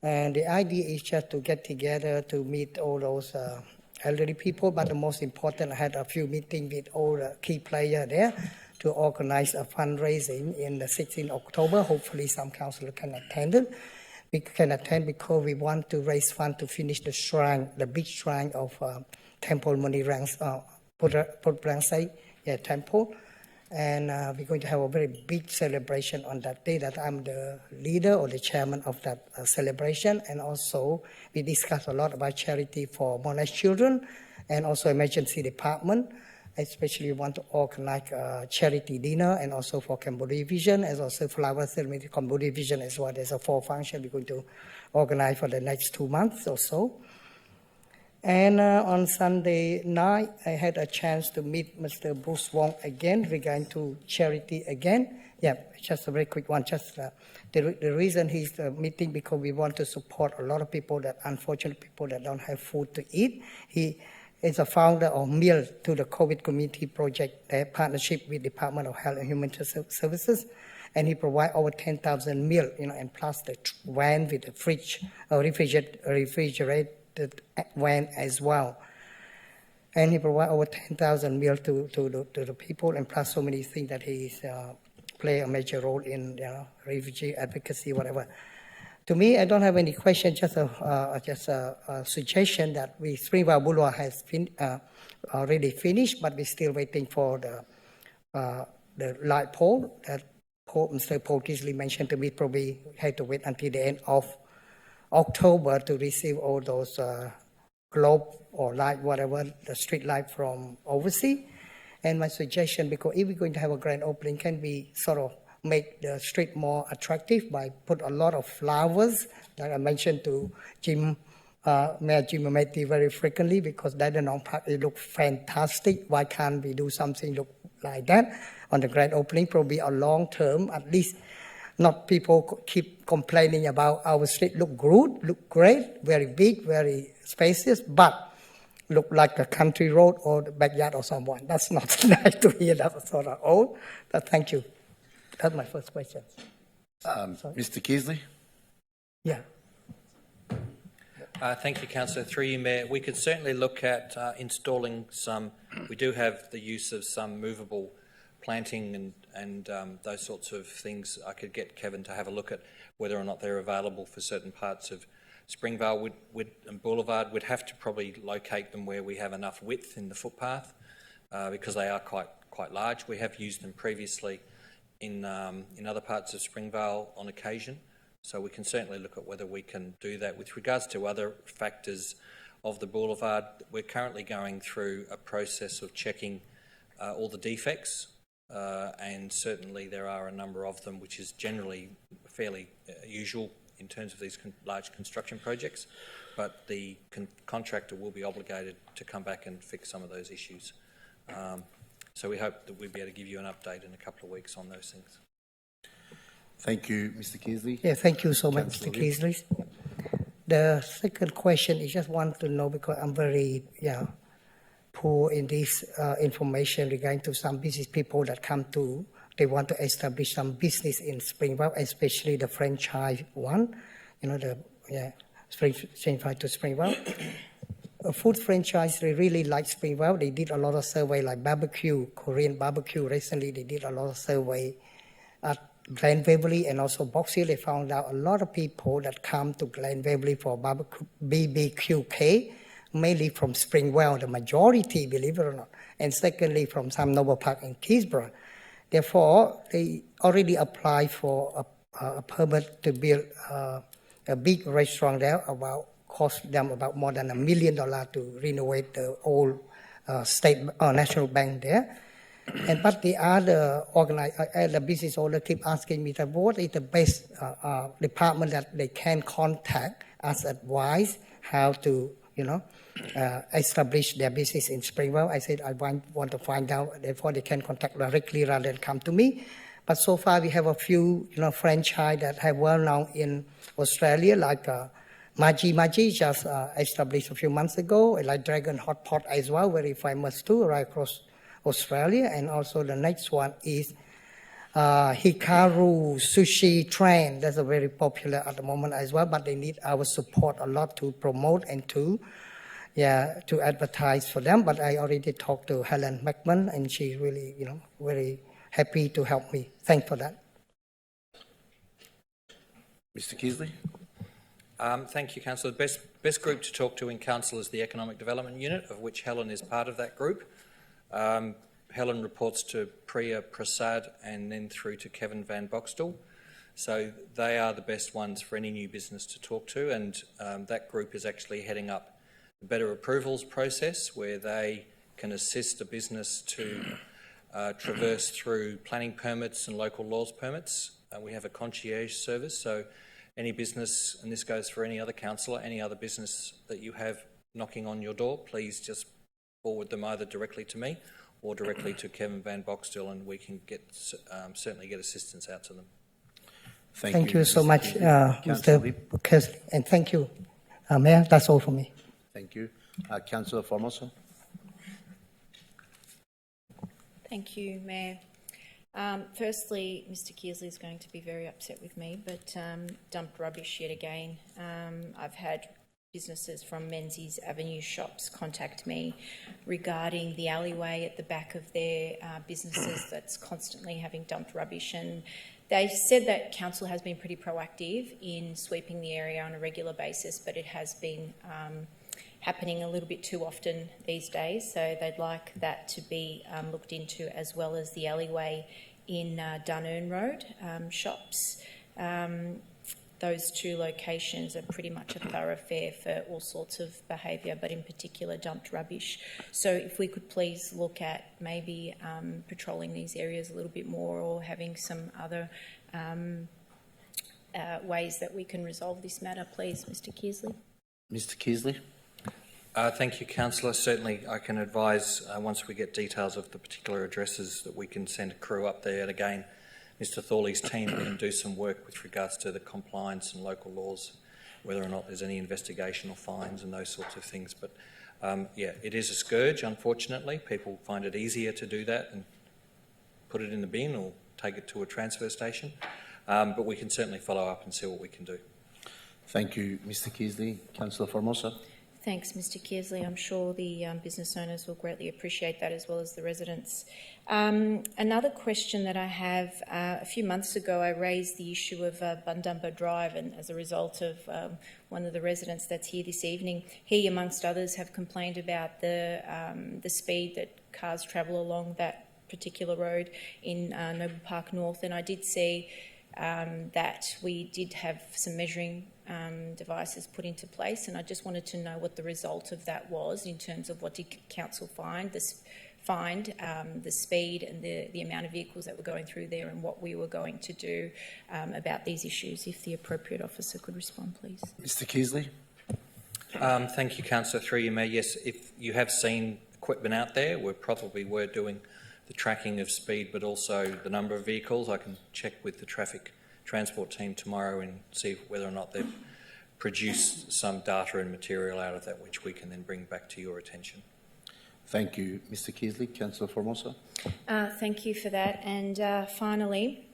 And the idea is just to get together to meet all those elderly people, but the most important, I had a few meetings with all the key players there to organize a fundraising in the 16th October. Hopefully some councillors can attend it. We can attend because we want to raise funds to finish the shrine, the big shrine of Temple Monirang Putrangsai temple. And we're going to have a very big celebration on that day that I'm the leader or the chairman of that celebration. And also we discuss a lot about charity for molested children and also emergency department. especially want to organize a charity dinner and also for Cambodian Vision, as also flower ceremony Cambodian Vision as well. There's a 4 function we're going to organize for the next 2 months or so. And on Sunday night, I had a chance to meet Mr. Bruce Wong again regarding to charity again. Yeah, just a very quick one. Just the reason he's meeting because we want to support a lot of people that, unfortunate people that don't have food to eat. He is a founder of Meal to the COVID Community Project, a partnership with Department of Health and Human Services. And he provides over 10,000 meals, and plus the van with the fridge, refrigerated van as well. And he provides over 10,000 meals to the people, and plus so many things that he's play a major role in refugee advocacy, whatever. To me, I don't have any question, just a suggestion that Springvale Boulevard has already finished, but we're still waiting for the light pole that Mr. Paul Kisley mentioned to me. Probably had to wait until the end of October to receive all those globe or light, whatever, the street light from overseas. And my suggestion, because if we're going to have a grand opening, can we sort of make the street more attractive by put a lot of flowers, like I mentioned to Mayor Jim Ameti very frequently, because Dandenong Park, it looks fantastic. Why can't we do something look like that on the grand opening? Probably a long term, at least not people keep complaining about our street look good, look great, very big, very spacious, but look like a country road or the backyard of someone. That's not nice to hear. That's sort of old. But thank you. That's my first question. Mr. Kisley? Yeah. Thank you, Councillor. Through you, Mayor. We could certainly look at installing some. We do have the use of some movable planting and those sorts of things. I could get Kevin to have a look at whether or not they're available for certain parts of Springvale and Boulevard. We'd have to probably locate them where we have enough width in the footpath because they are quite large. We have used them previously in other parts of Springvale on occasion, so we can certainly look at whether we can do that. With regards to other factors of the boulevard, we're currently going through a process of checking all the defects, and certainly there are a number of them, which is generally fairly usual in terms of these large construction projects, but the contractor will be obligated to come back and fix some of those issues. So we hope that we'll be able to give you an update in a couple of weeks on those things. Thank you, Mr. Kisley. Yeah, thank you so much, Mr. Kisley. The second question is just want to know, because I'm very poor in this information regarding to some business people that come to, they want to establish some business in Springvale, especially the franchise one, franchise to Springvale. A food franchise, they really like Springvale. They did a lot of survey, like barbecue, Korean barbecue. Recently, they did a lot of survey at Glen Waverley and also Box Hill. They found out a lot of people that come to Glen Waverley for barbecue, BBQK, mainly from Springvale, the majority, believe it or not. And secondly, from some Noble Park in Keysborough. Therefore, they already applied for a permit to build a big restaurant there, cost them about more than $1 million to renovate the old state national bank there. But the other the business owner keep asking me, what is the best department that they can contact as advice how to, establish their business in Springvale. I said I want to find out, therefore they can contact directly rather than come to me. But so far we have a few, franchise that have well known in Australia, like Maji just established a few months ago, like Dragon Hot Pot as well, very famous too, right across Australia. And also the next one is Hikaru Sushi Train. That's a very popular at the moment as well, but they need our support a lot to promote and to advertise for them. But I already talked to Helen McMahon, and she's really, very happy to help me. Thanks for that. Mr. Kisley? Thank you, Councillor. The best group to talk to in Council is the Economic Development Unit, of which Helen is part of that group. Helen reports to Priya Prasad and then through to Kevin Van Boxtel. So they are the best ones for any new business to talk to, and that group is actually heading up the Better Approvals process, where they can assist a business to traverse through planning permits and local laws permits. We have a concierge service, so any business, and this goes for any other councillor, any other business that you have knocking on your door, please just forward them either directly to me or directly to Kevin Van Boxtel, and we can certainly get assistance out to them. Thank you so much, Mr. Kersley, and thank you, Mayor. That's all for me. Thank you. Councillor Formosa. Thank you, Mayor. Firstly, Mr. Kearsley is going to be very upset with me, but dumped rubbish yet again. I've had businesses from Menzies Avenue shops contact me regarding the alleyway at the back of their businesses that's constantly having dumped rubbish, and they said that council has been pretty proactive in sweeping the area on a regular basis, but it has been happening a little bit too often these days, so they'd like that to be looked into, as well as the alleyway in Dandenong Road shops. Those two locations are pretty much a thoroughfare for all sorts of behaviour, but in particular dumped rubbish. So if we could please look at maybe patrolling these areas a little bit more, or having some other ways that we can resolve this matter, please, Mr. Kearsley. Mr. Kearsley. Thank you, Councillor. Certainly I can advise, once we get details of the particular addresses, that we can send a crew up there. And again, Mr. Thorley's team can do some work with regards to the compliance and local laws, whether or not there's any investigation or fines and those sorts of things. But yeah, it is a scourge, unfortunately. People find it easier to do that and put it in the bin or take it to a transfer station. But we can certainly follow up and see what we can do. Thank you, Mr. Kearsley. Councillor Formosa. Thanks, Mr. Kearsley. I'm sure the business owners will greatly appreciate that, as well as the residents. Another question that I have, a few months ago I raised the issue of Bundumba Drive, and as a result of one of the residents that's here this evening, he, amongst others, have complained about the speed that cars travel along that particular road in Noble Park North, and I did see that we did have some measuring devices put into place, and I just wanted to know what the result of that was in terms of what did council find the speed and the amount of vehicles that were going through there, and what we were going to do about these issues. If the appropriate officer could respond, please. Mr. Kearsley. Thank you, Councillor. Through you, Mayor. Yes, if you have seen equipment out there, we probably were doing the tracking of speed, but also the number of vehicles. I can check with the traffic transport team tomorrow and see whether or not they've produced some data and material out of that, which we can then bring back to your attention. Thank you, Mr. Kearsley. Councillor Formosa. Thank you for that. And finally,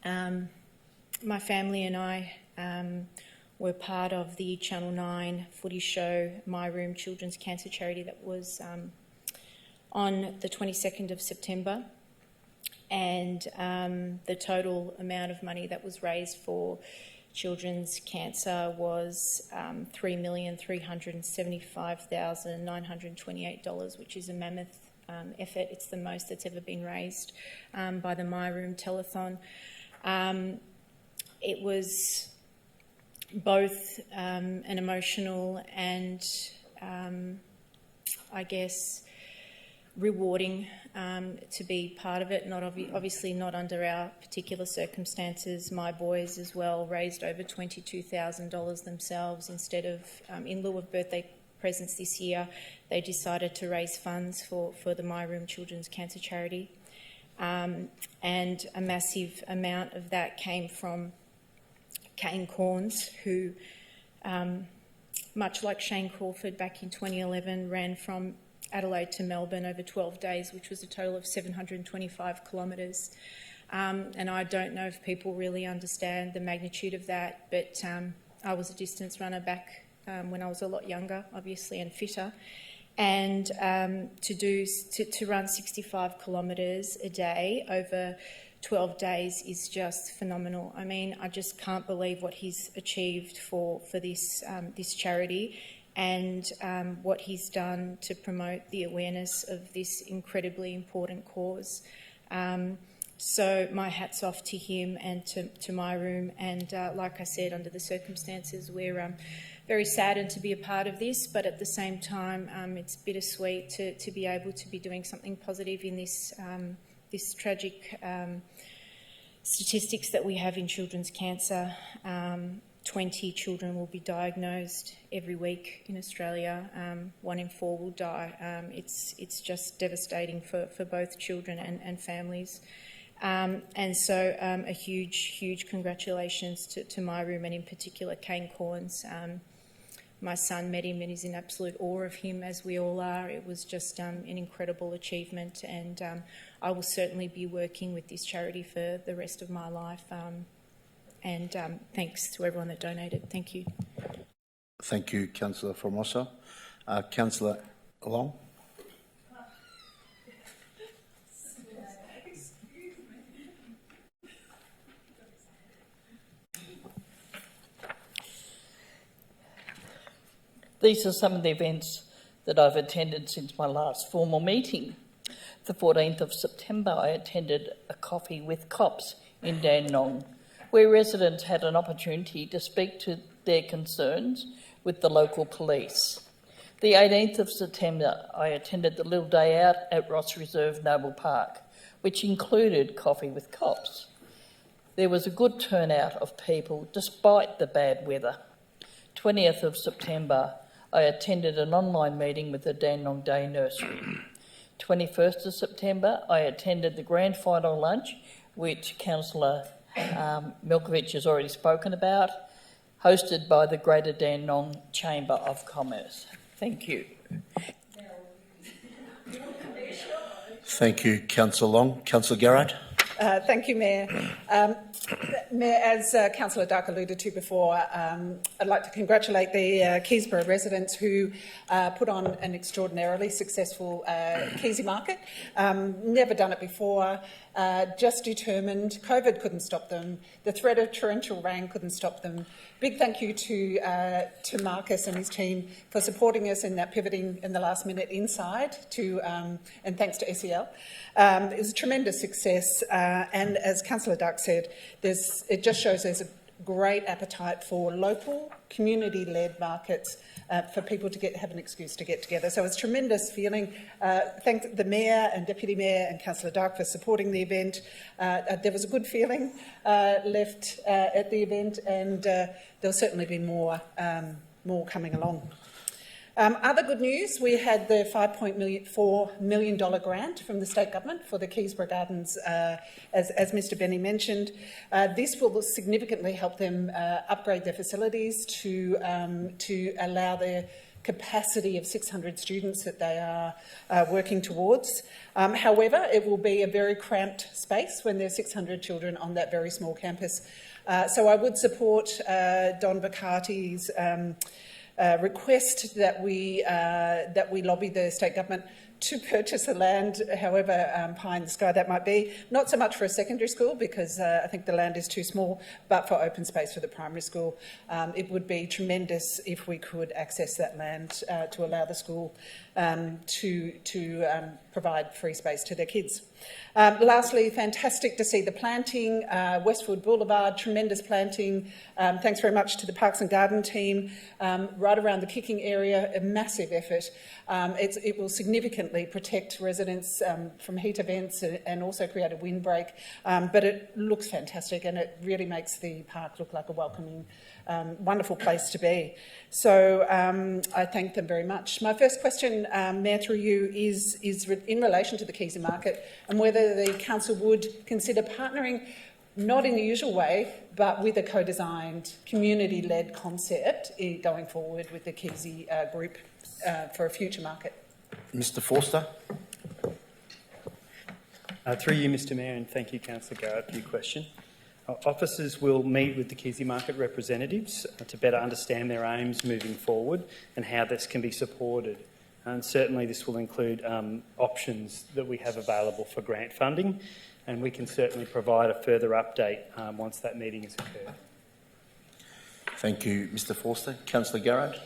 my family and I were part of the Channel 9 footy show, My Room Children's Cancer Charity, that was on the 22nd of September. And the total amount of money that was raised for children's cancer was $3,375,928, which is a mammoth effort. It's the most that's ever been raised by the My Room Telethon. It was both an emotional and, I guess, rewarding to be part of it. Obviously not under our particular circumstances. My boys as well raised over $22,000 themselves. Instead of, in lieu of birthday presents this year, they decided to raise funds for the My Room Children's Cancer Charity. And a massive amount of that came from Kane Corns, who, much like Shane Crawford back in 2011, ran from Adelaide to Melbourne over 12 days, which was a total of 725 kilometres. And I don't know if people really understand the magnitude of that, but I was a distance runner back when I was a lot younger, obviously, and fitter. And to run 65 kilometres a day over 12 days is just phenomenal. I mean, I just can't believe what he's achieved for this charity, and what he's done to promote the awareness of this incredibly important cause. So my hat's off to him and to My Room, and like I said, under the circumstances, we're very saddened to be a part of this, but at the same time, it's bittersweet to be able to be doing something positive in this this tragic statistics that we have in children's cancer. 20 children will be diagnosed every week in Australia. 1 in 4 will die. It's just devastating for both children and families. And so a huge congratulations to my room, and in particular Kane Corns. My son met him and is in absolute awe of him, as we all are. It was just an incredible achievement, and I will certainly be working with this charity for the rest of my life. And thanks to everyone that donated. Thank you. Thank you, Councillor Formosa. Councillor Long. These are some of the events that I've attended since my last formal meeting. The 14th of September, I attended a coffee with cops in Dandenong, where residents had an opportunity to speak to their concerns with the local police. The 18th of September, I attended the Little Day Out at Ross Reserve Noble Park, which included coffee with cops. There was a good turnout of people despite the bad weather. 20th of September, I attended an online meeting with the Dandenong Day Nursery. 21st of September, I attended the grand final lunch, which Councillor Milkovich has already spoken about, hosted by the Greater Dandenong Chamber of Commerce. Thank you. Thank you, Councillor Long. Councillor Garrett. Thank you, Mayor. Mayor, as Councillor Dark alluded to before, I'd like to congratulate the Keysborough residents who put on an extraordinarily successful Keysy market. Never done it before, just determined. COVID couldn't stop them. The threat of torrential rain couldn't stop them. Big thank you to Marcus and his team for supporting us in that pivoting in the last minute inside, and thanks to SEL. It was a tremendous success, and as Councillor Dark said, it just shows there's a great appetite for local, community-led markets for people to have an excuse to get together. So it's a tremendous feeling. Thank the Mayor and Deputy Mayor and Councillor Dark for supporting the event. There was a good feeling left at the event, and there'll certainly be more coming along. Other good news, we had the $5.4 million grant from the state government for the Keysborough Gardens, as Mr Benny mentioned. This will significantly help them upgrade their facilities to allow their capacity of 600 students that they are working towards. However, it will be a very cramped space when there's 600 children on that very small campus. So I would support Don Bacati's request that we lobby the state government to purchase the land, however pie in the sky that might be. Not so much for a secondary school, because I think the land is too small, but for open space for the primary school. It would be tremendous if we could access that land to allow the school to provide free space to their kids. Lastly, fantastic to see the planting, Westwood Boulevard, tremendous planting. Thanks very much to the Parks and Garden team, right around the kicking area, a massive effort. It will significantly protect residents from heat events and also create a windbreak, but it looks fantastic, and it really makes the park look like a welcoming, wonderful place to be. So I thank them very much. My first question, Mayor, through you, is in relation to the Keysy market and whether the council would consider partnering, not in the usual way, but with a co-designed, community-led concept going forward with the Keysy group for a future market. Mr Forster. Through you, Mr Mayor, and thank you, Councillor Garrett, for your question. Officers will meet with the Keysy market representatives to better understand their aims moving forward and how this can be supported. And certainly this will include options that we have available for grant funding, and we can certainly provide a further update once that meeting has occurred. Thank you, Mr Forster. Councillor Garrett.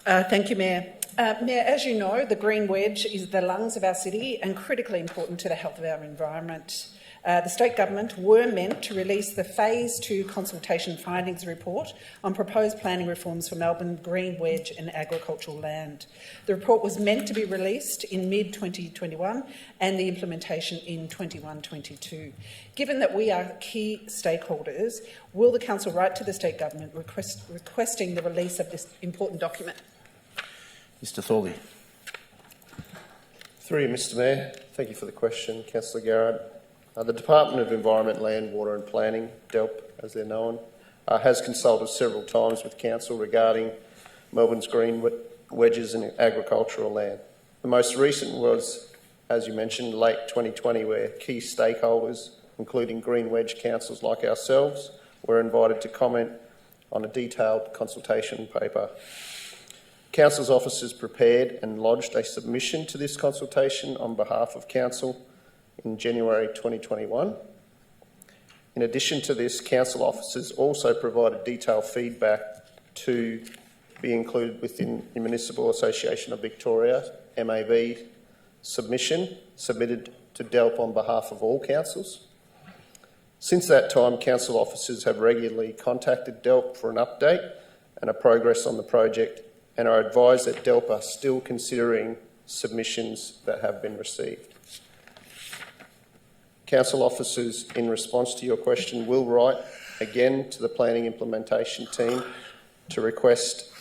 Thank you, Mayor. Mayor, as you know, the green wedge is the lungs of our city and critically important to the health of our environment. The state government were meant to release the Phase 2 consultation findings report on proposed planning reforms for Melbourne green wedge and agricultural land. The report was meant to be released in mid-2021 and the implementation in 21-22. Given that we are key stakeholders, will the council write to the state government requesting the release of this important document? Mr Thorley. Through you, Mr Mayor. Thank you for the question, Councillor Garrard. The Department of Environment, Land, Water and Planning, DELP as they're known, has consulted several times with Council regarding Melbourne's green wedges and agricultural land. The most recent was, as you mentioned, late 2020, where key stakeholders, including green wedge councils like ourselves, were invited to comment on a detailed consultation paper. Council's officers prepared and lodged a submission to this consultation on behalf of Council in January 2021. In addition to this, Council officers also provided detailed feedback to be included within the Municipal Association of Victoria, MAV, submission submitted to DELP on behalf of all councils. Since that time, Council officers have regularly contacted DELP for an update and a progress on the project, and are advised that DELP are still considering submissions that have been received. Council officers, in response to your question, will write again to the planning implementation team to request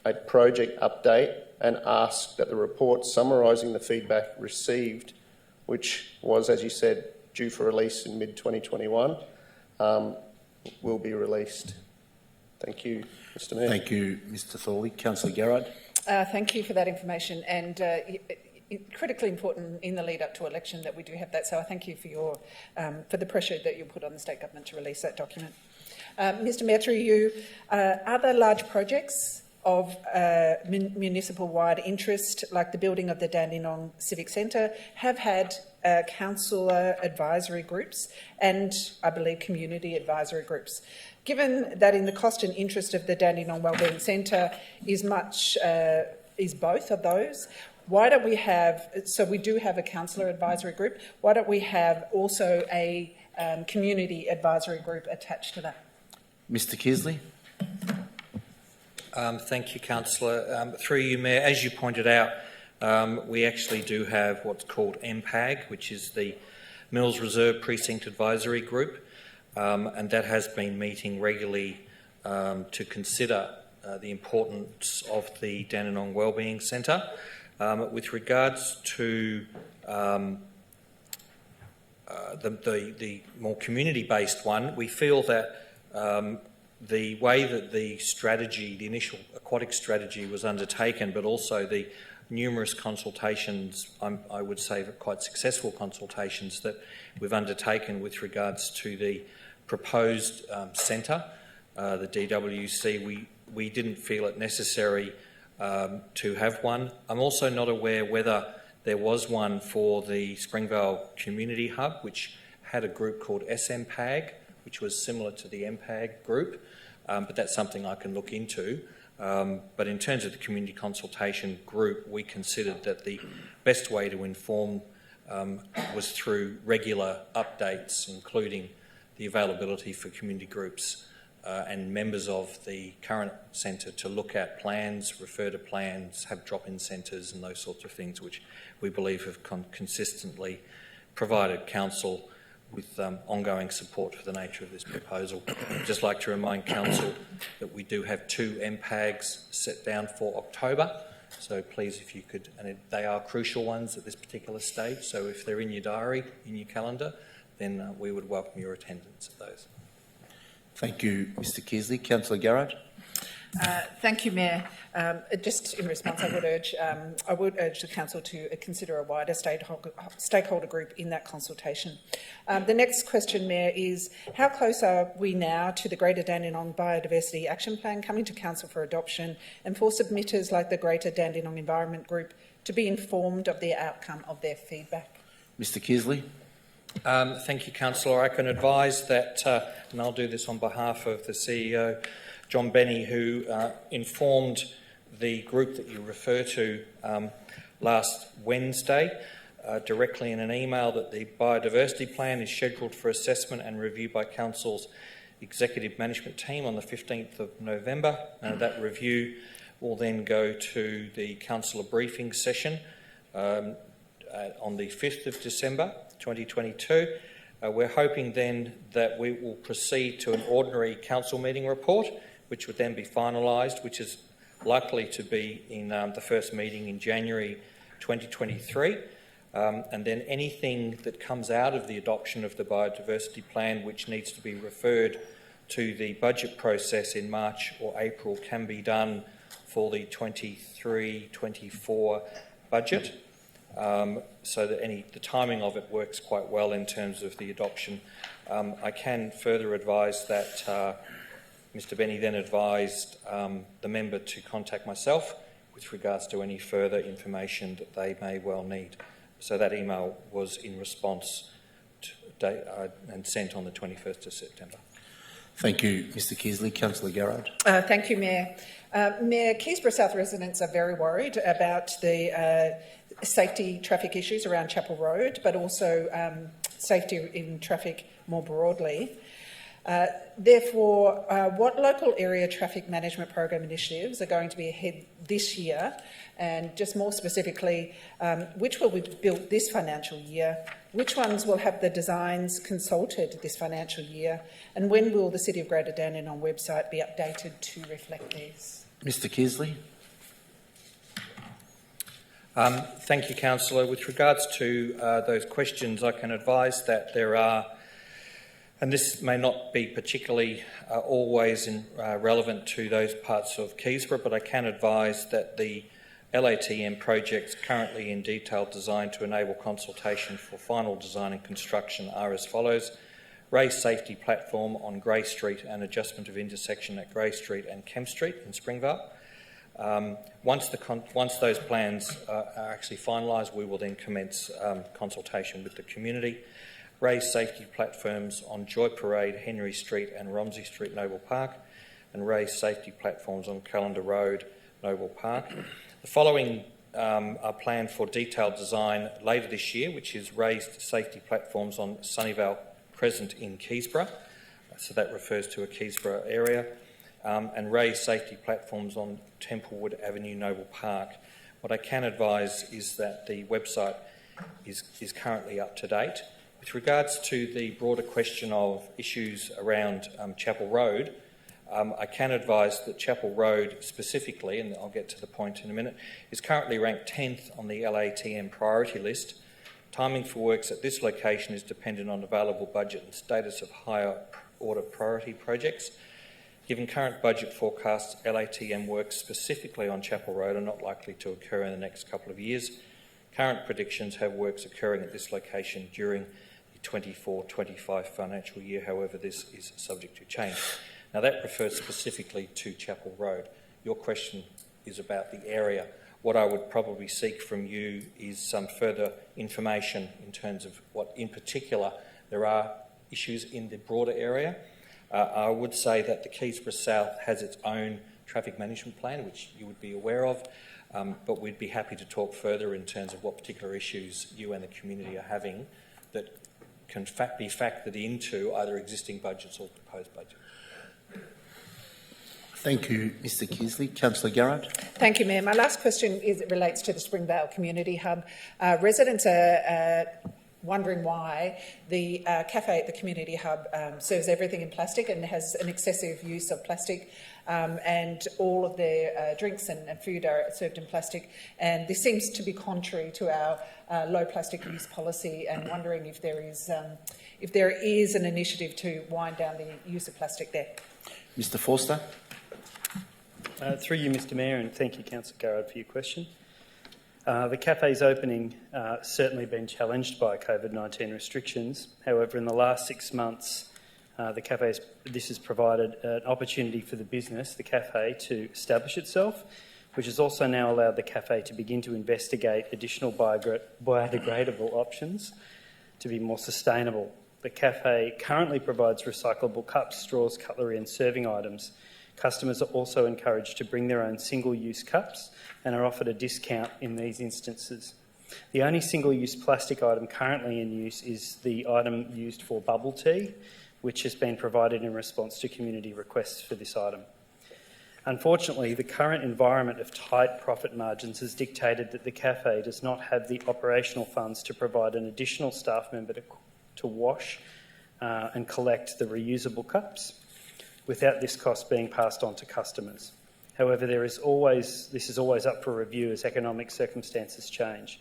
a project update and ask that the report summarising the feedback received, which was, as you said, due for release in mid-2021, will be released. Thank you, Mr Mayor. Thank you, Mr Thorley. Councillor Garrard. Thank you for that information, and critically important in the lead up to election that we do have that. So I thank you for your for the pressure that you put on the state government to release that document. Mr Mayor, through you, other large projects of municipal-wide interest, like the building of the Dandenong Civic Centre, have had councillor advisory groups and, I believe, community advisory groups. Given that in the cost and interest of the Dandenong Wellbeing Centre is both of those, why don't we have, so we do have a councillor advisory group, why don't we have also a community advisory group attached to that? Mr Kearsley. Thank you, Councillor. Through you, Mayor, as you pointed out, we actually do have what's called MPAG, which is the Mills Reserve Precinct Advisory Group, and that has been meeting regularly to consider the importance of the Dandenong Wellbeing Centre. With regards to the more community-based one, we feel that the way that the strategy, the initial aquatic strategy was undertaken, but also the numerous consultations, I would say quite successful consultations that we've undertaken with regards to the proposed centre, the DWC, we didn't feel it necessary to have one. I'm also not aware whether there was one for the Springvale Community Hub, which had a group called SMPAG, which was similar to the MPAG group, but that's something I can look into. But in terms of the community consultation group, we considered that the best way to inform was through regular updates, including the availability for community groups and members of the current centre to look at plans, refer to plans, have drop-in centres and those sorts of things, which we believe have consistently provided Council with ongoing support for the nature of this proposal. I'd just like to remind Council that we do have 2 MPAGs set down for October, so please, if you could, and they are crucial ones at this particular stage, so if they're in your diary, in your calendar, then we would welcome your attendance of those. Thank you, Mr Kearsley. Councillor Garrard. Thank you, Mayor. Just in response, I would urge the Council to consider a wider stakeholder group in that consultation. The next question, Mayor, is how close are we now to the Greater Dandenong Biodiversity Action Plan coming to Council for adoption, and for submitters like the Greater Dandenong Environment Group to be informed of the outcome of their feedback? Mr Kearsley. Thank you, Councillor. I can advise that, and I'll do this on behalf of the CEO, John Benny, who informed the group that you refer to last Wednesday directly in an email that the biodiversity plan is scheduled for assessment and review by Council's executive management team on the 15th of November. That review will then go to the councillor briefing session on the 5th of December 2022. We're hoping then that we will proceed to an ordinary council meeting report, which would then be finalised, which is likely to be in the first meeting in January 2023. And then anything that comes out of the adoption of the biodiversity plan, which needs to be referred to the budget process in March or April, can be done for the 23-24 budget. So that the timing of it works quite well in terms of the adoption. I can further advise that Mr Benny then advised the member to contact myself with regards to any further information that they may well need. So that email was in response to, and sent on the 21st of September. Thank you, Mr Keasley. Councillor Garrard. Thank you, Mayor. Mayor, Keysborough South residents are very worried about the safety traffic issues around Chapel Road, but also safety in traffic more broadly. Therefore, what local area traffic management program initiatives are going to be ahead this year, and just more specifically, which will be built this financial year, which ones will have the designs consulted this financial year, and when will the City of Greater Dandenong website be updated to reflect these? Mr Keasley. Thank you, Councillor. With regards to those questions, I can advise that there are, and this may not be particularly always relevant to those parts of Keysborough, but I can advise that the LATM projects currently in detailed design to enable consultation for final design and construction are as follows: raised safety platform on Grey Street and adjustment of intersection at Grey Street and Kemp Street in Springvale. Once those plans are actually finalised, we will then commence consultation with the community. Raised safety platforms on Joy Parade, Henry Street and Romsey Street, Noble Park, and raised safety platforms on Callender Road, Noble Park. The following are planned for detailed design later this year, which is raised safety platforms on Sunnyvale Crescent in Keysborough, so that refers to a Keysborough area, and raised safety platforms on Templewood Avenue, Noble Park. What I can advise is that the website is currently up to date. With regards to the broader question of issues around Chapel Road, I can advise that Chapel Road specifically, and I'll get to the point in a minute, is currently ranked 10th on the LATM priority list. Timing for works at this location is dependent on available budget and status of higher order priority projects. Given current budget forecasts, LATM works specifically on Chapel Road are not likely to occur in the next couple of years. Current predictions have works occurring at this location during the 24-25 financial year. However, this is subject to change. Now, that refers specifically to Chapel Road. Your question is about the area. What I would probably seek from you is some further information in terms of what, in particular, there are issues in the broader area. I would say that the Keysborough South has its own traffic management plan, which you would be aware of, but we'd be happy to talk further in terms of what particular issues you and the community are having that can be factored into either existing budgets or proposed budgets. Thank you, Mr Keasley. Councillor Garrard. Thank you, Mayor. My last question relates to the Springvale Community Hub. Residents are wondering why the cafe at the Community Hub serves everything in plastic and has an excessive use of plastic, and all of their drinks and food are served in plastic. And this seems to be contrary to our low plastic use policy, and wondering if there is an initiative to wind down the use of plastic there. Mr Forster. Through you, Mr Mayor, and thank you, Councillor Garrard, for your question. The cafe's opening certainly been challenged by COVID-19 restrictions. However, in the last 6 months, this has provided an opportunity for the business, the cafe, to establish itself, which has also now allowed the cafe to begin to investigate additional biodegradable options to be more sustainable. The cafe currently provides recyclable cups, straws, cutlery and serving items. Customers are also encouraged to bring their own single-use cups and are offered a discount in these instances. The only single-use plastic item currently in use is the item used for bubble tea, which has been provided in response to community requests for this item. Unfortunately, the current environment of tight profit margins has dictated that the cafe does not have the operational funds to provide an additional staff member to wash and collect the reusable cups, without this cost being passed on to customers. However, this is always up for review as economic circumstances change.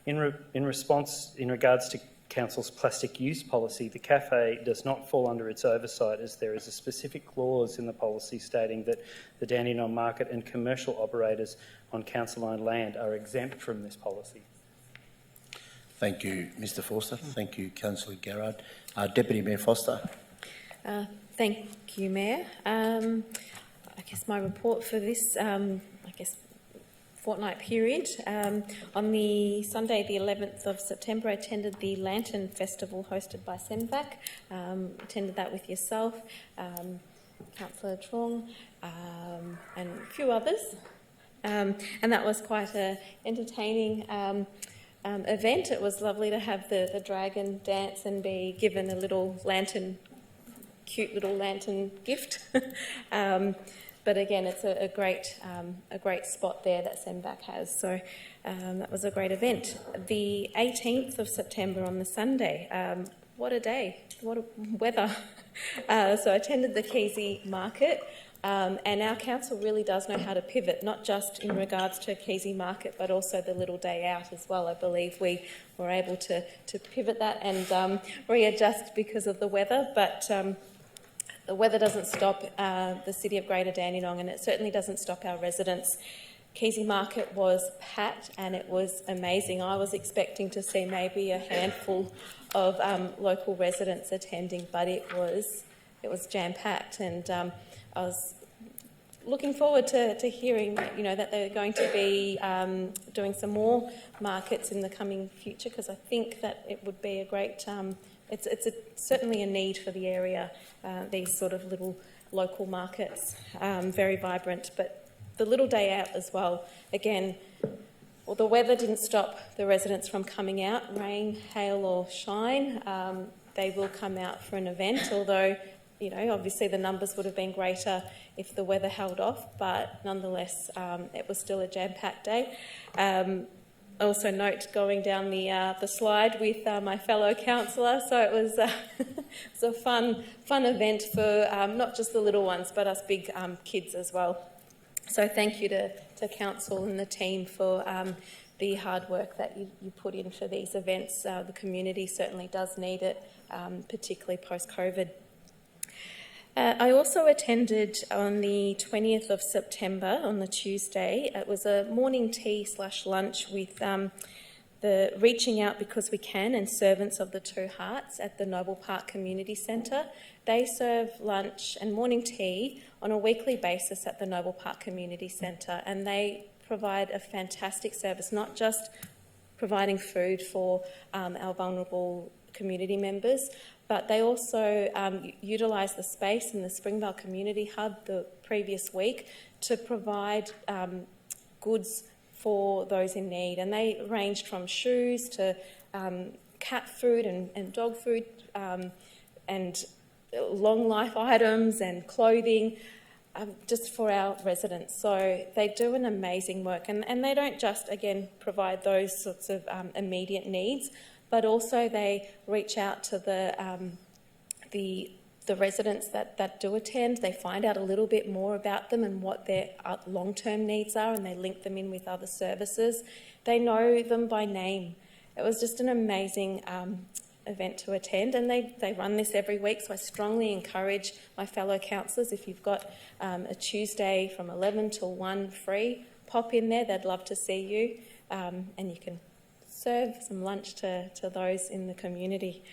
In regards to Council's plastic use policy, the cafe does not fall under its oversight, as there is a specific clause in the policy stating that the Dandenong market and commercial operators on council-owned land are exempt from this policy. Thank you, Mr Forster. Thank you, Councillor Garrard. Deputy Mayor Foster. Thank you, Mayor. I guess my report for this, fortnight period. On the Sunday, the 11th of September, I attended the Lantern Festival hosted by SEMVAC. Attended that with yourself, Councillor Trong, and a few others. And that was quite an entertaining event. It was lovely to have the dragon dance and be given a little lantern, cute little lantern gift. But again, it's a great spot there that SEMVAC has. So that was a great event. The 18th of September on the Sunday, what a day, what a weather. So I attended the Keysy Market, and our council really does know how to pivot, not just in regards to Keysy Market, but also the little day out as well. I believe we were able to pivot that and readjust because of the weather, but the weather doesn't stop the City of Greater Dandenong, and it certainly doesn't stop our residents. Keysy Market was packed and it was amazing. I was expecting to see maybe a handful of local residents attending, but it was jam-packed, and I was looking forward to hearing that they're going to be doing some more markets in the coming future, because I think that it would be a great it's certainly a need for the area, these sort of little local markets, very vibrant. But the little day out as well, again, well, the weather didn't stop the residents from coming out, rain, hail or shine. They will come out for an event, although, obviously the numbers would have been greater if the weather held off, but nonetheless, it was still a jam-packed day. Also note going down the slide with my fellow councillor, so it was a fun event for not just the little ones but us big kids as well. So thank you to council and the team for the hard work that you put in for these events. The community certainly does need it, particularly post-COVID. I also attended on the 20th of September, on the Tuesday. It was a morning tea/lunch with the Reaching Out Because We Can and Servants of the Two Hearts at the Noble Park Community Centre. They serve lunch and morning tea on a weekly basis at the Noble Park Community Centre, and they provide a fantastic service, not just providing food for our vulnerable community members, but they also utilised the space in the Springvale Community Hub the previous week to provide goods for those in need. And they ranged from shoes to cat food and dog food and long life items and clothing just for our residents. So they do an amazing work. And they don't just, again, provide those sorts of immediate needs, but also they reach out to the residents that do attend. They find out a little bit more about them and what their long-term needs are, and they link them in with other services. They know them by name. It was just an amazing event to attend, and they run this every week, so I strongly encourage my fellow councillors, if you've got a Tuesday from 11 till 1 free, pop in there. They'd love to see you, and you can serve some lunch to those in the community.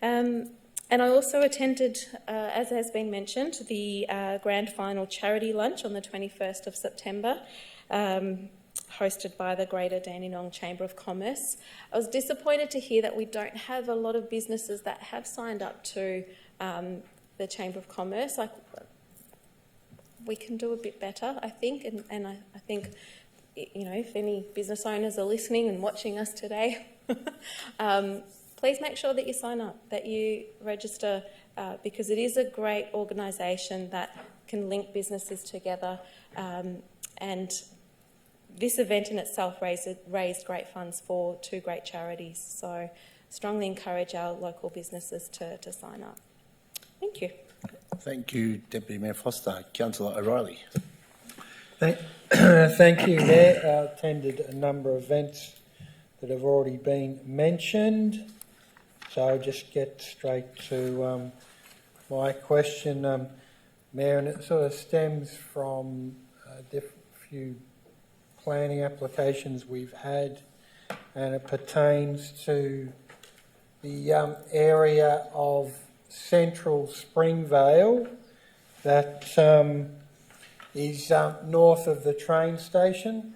And I also attended, as has been mentioned, the grand final charity lunch on the 21st of September, hosted by the Greater Dandenong Chamber of Commerce. I was disappointed to hear that we don't have a lot of businesses that have signed up to the Chamber of Commerce. We can do a bit better, I think, and I think if any business owners are listening and watching us today, please make sure that you sign up, that you register, because it is a great organisation that can link businesses together, and this event in itself raised great funds for 2 great charities. So strongly encourage our local businesses to sign up. Thank you. Thank you, Deputy Mayor Foster. Councillor O'Reilly. Thank you, Mayor. I attended a number of events that have already been mentioned, so I'll just get straight to my question, Mayor, and it sort of stems from a few planning applications we've had, and it pertains to the area of central Springvale that is north of the train station,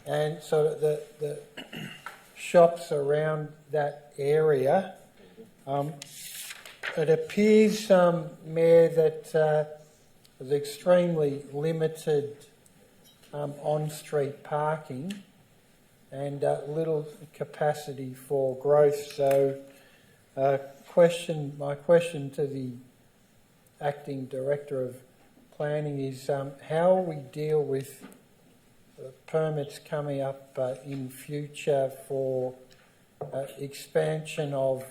and so the shops around that area. It appears, Mayor, that there's extremely limited on-street parking and little capacity for growth. So my question to the Acting Director of Planning is how we deal with permits coming up in future for expansion of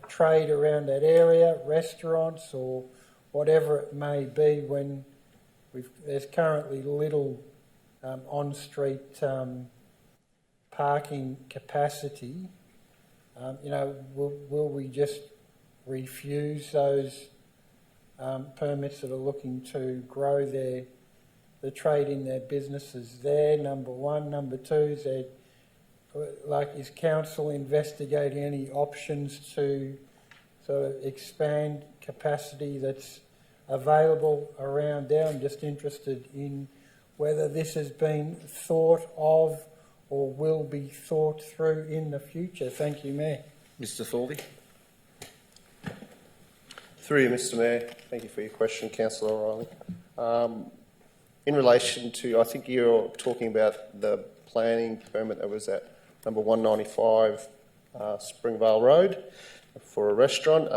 trade around that area, restaurants or whatever it may be, when there's currently little on-street parking capacity. Will we just refuse those permits that are looking to grow the trade in their businesses there? Number one. Number two, is council investigating any options to sort of expand capacity that's available around there? I'm just interested in whether this has been thought of or will be thought through in the future. Thank you, Mayor. Mr. Thorley. Through you, Mr. Mayor. Thank you for your question, Councillor O'Reilly. In relation to, I think you're talking about the planning permit that was at number 195 Springvale Road for a restaurant.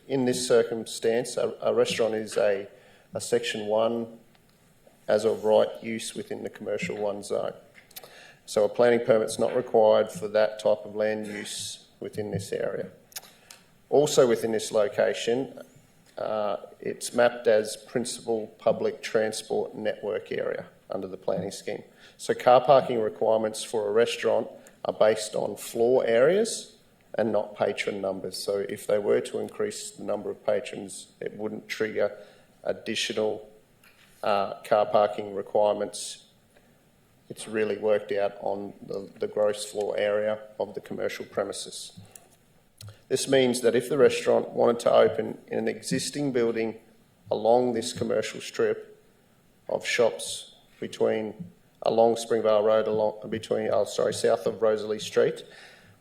In this circumstance, a restaurant is a Section 1 as of right use within the Commercial 1 zone. So a planning permit's not required for that type of land use within this area. Also within this location, it's mapped as principal public transport network area under the planning scheme. So car parking requirements for a restaurant are based on floor areas and not patron numbers. So if they were to increase the number of patrons, it wouldn't trigger additional car parking requirements. It's really worked out on the gross floor area of the commercial premises. This means that if the restaurant wanted to open in an existing building along this commercial strip of shops along Springvale Road, south of Rosalie Street,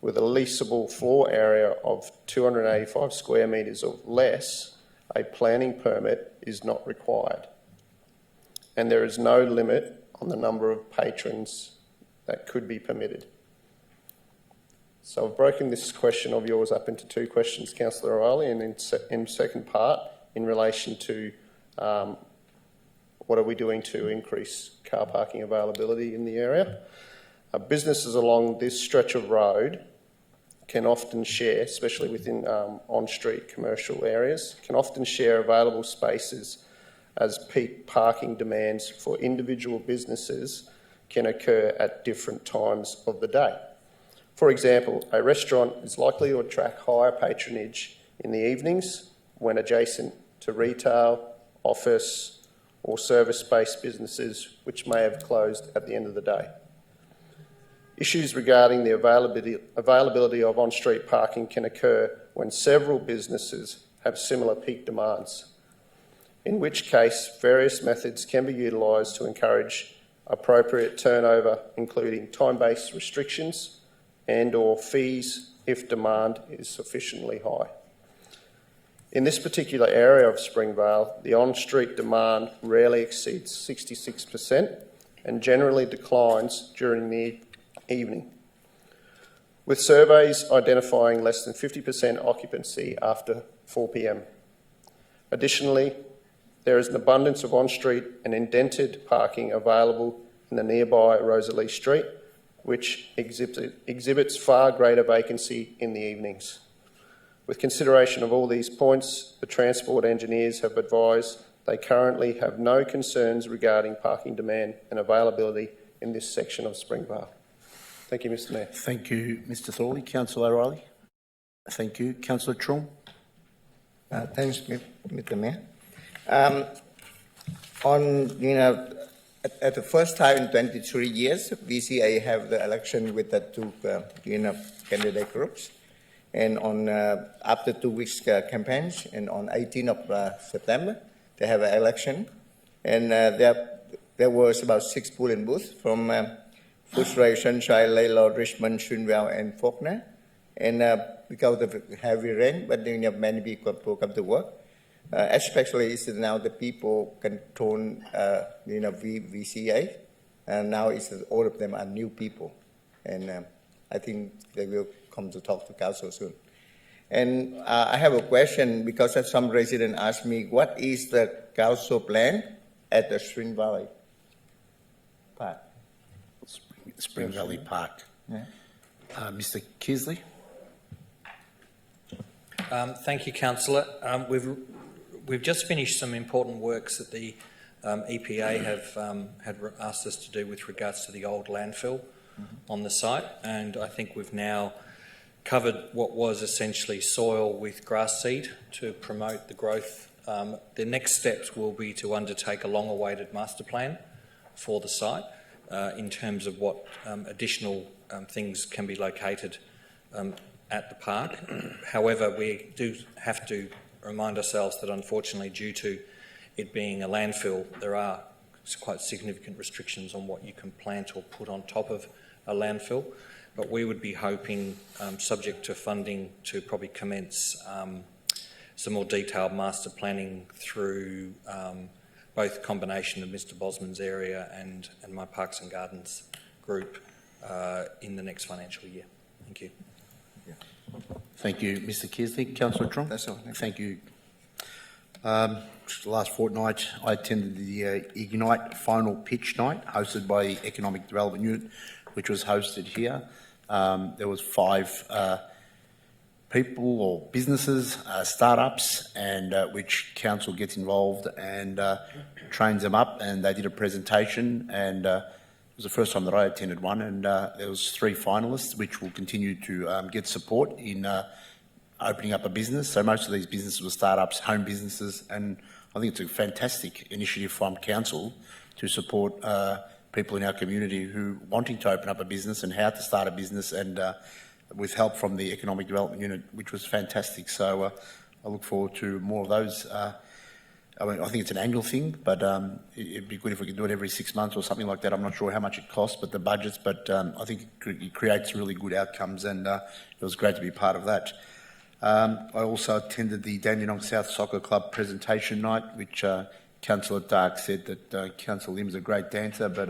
with a leasable floor area of 285 square metres or less, a planning permit is not required. And there is no limit on the number of patrons that could be permitted. So I've broken this question of yours up into 2 questions, Councillor O'Reilly, and in second part, in relation to what are we doing to increase car parking availability in the area. Businesses along this stretch of road can often share, especially within on-street commercial areas, can often share available spaces as peak parking demands for individual businesses can occur at different times of the day. For example, a restaurant is likely to attract higher patronage in the evenings when adjacent to retail, office or service-based businesses which may have closed at the end of the day. Issues regarding the availability of on-street parking can occur when several businesses have similar peak demands, in which case various methods can be utilised to encourage appropriate turnover, including time-based restrictions and/or fees if demand is sufficiently high. In this particular area of Springvale, the on-street demand rarely exceeds 66%, and generally declines during the evening, with surveys identifying less than 50% occupancy after 4 p.m. Additionally, there is an abundance of on-street and indented parking available in the nearby Rosalie Street, which exhibits far greater vacancy in the evenings. With consideration of all these points, the transport engineers have advised they currently have no concerns regarding parking demand and availability in this section of Springvale. Thank you, Mr. Mayor. Thank you, Mr. Thorley. Councillor O'Reilly. Thank you. Councillor Trong. Thanks, Mr. Mayor. At the first time in 23 years, VCA have the election with the two, candidate groups. And on after 2 weeks campaigns, and on 18th of September, they have an election. And there was about 6 polling booths from Footscray, Sunshine, Laylaw, Richmond, Springvale, and Faulkner. And because of heavy rain, but many people come to work. Especially is now the people control, VCA, and now it's all of them are new people, and I think they will come to talk to council soon. And I have a question because some resident asked me, what is the council plan at the Spring Valley Park? Spring Valley Park. Yeah. Mr. Kearsley. Thank you, Councillor. We've just finished some important works that the EPA had asked us to do with regards to the old landfill on the site, and I think we've now covered what was essentially soil with grass seed to promote the growth. The next steps will be to undertake a long-awaited master plan for the site in terms of what additional things can be located at the park. However, we do have to remind ourselves that unfortunately, due to it being a landfill, there are quite significant restrictions on what you can plant or put on top of a landfill. But we would be hoping, subject to funding, to probably commence some more detailed master planning through both combination of Mr. Bosman's area and my Parks and Gardens group in the next financial year. Thank you. Thank you, Mr. Kearsley. Councillor Trong. That's all. Thank you. Last fortnight, I attended the Ignite final pitch night hosted by the Economic Development Unit, which was hosted here. There was 5 people or businesses, startups, and which council gets involved and trains them up, and they did a presentation, and it was the first time that I attended one, and there was 3 finalists which will continue to get support in opening up a business. So most of these businesses were startups, home businesses, and I think it's a fantastic initiative from council to support people in our community who wanting to open up a business and how to start a business, and with help from the Economic Development Unit, which was fantastic. So I look forward to more of those. I mean, I think it's an annual thing, but it'd be good if we could do it every 6 months or something like that. I'm not sure how much it costs, but the budgets, but I think it creates really good outcomes, and it was great to be part of that. I also attended the Dandenong South Soccer Club presentation night, which Councillor Dark said that Councillor Lim's a great dancer, but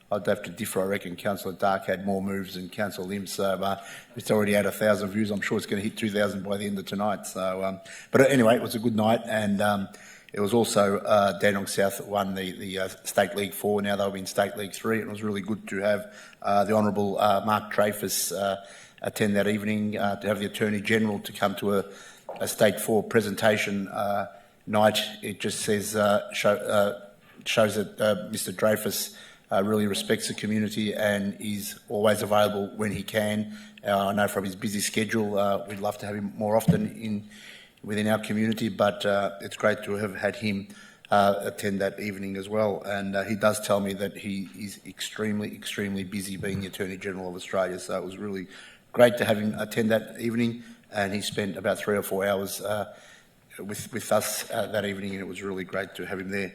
I'd have to differ. I reckon Councillor Dark had more moves than Councillor Lim, so it's already had 1,000 views. I'm sure it's going to hit 2,000 by the end of tonight. So, but anyway, it was a good night, and it was also Dandenong South that won the State League 4. Now they'll be in State League 3. It was really good to have the Honourable Mark Dreyfus attend that evening, to have the Attorney General to come to a State 4 presentation night. It just says shows that Mr. Dreyfus really respects the community and is always available when he can. I know from his busy schedule, we'd love to have him more often within our community, but it's great to have had him attend that evening as well. And he does tell me that he is extremely, extremely busy being the Attorney General of Australia. So it was really great to have him attend that evening, and he spent about 3 or 4 hours with us that evening, and it was really great to have him there.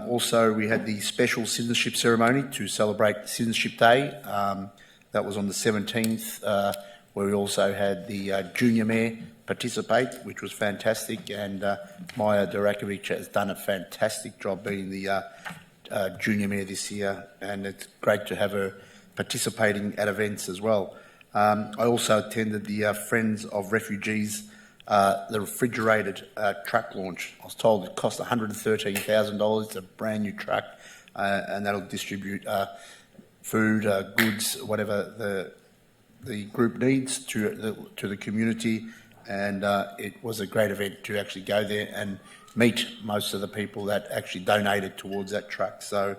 Also, we had the special citizenship ceremony to celebrate Citizenship Day. That was on the 17th, where we also had the Junior Mayor participate, which was fantastic, and Maya Durakovic has done a fantastic job being the junior mayor this year, and it's great to have her participating at events as well. I also attended the Friends of Refugees, the refrigerated truck launch. I was told it cost $113,000. It's a brand new truck, and that'll distribute food, goods, whatever the group needs to the community. And it was a great event to actually go there and meet most of the people that actually donated towards that truck. So,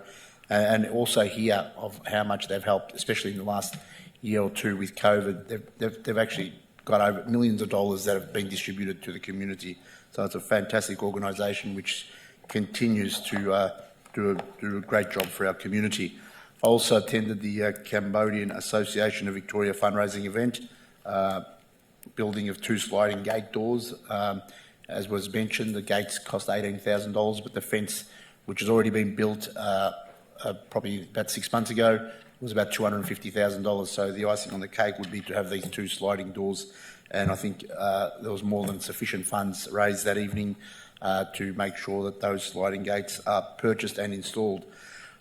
and also hear of how much they've helped, especially in the last year or two with COVID. They've actually got over millions of dollars that have been distributed to the community. So it's a fantastic organisation which continues to do a great job for our community. I also attended the Cambodian Association of Victoria fundraising event, building of 2 sliding gate doors. As was mentioned, the gates cost $18,000, but the fence, which has already been built probably about 6 months ago, was about $250,000. So the icing on the cake would be to have these 2 sliding doors. And I think there was more than sufficient funds raised that evening to make sure that those sliding gates are purchased and installed.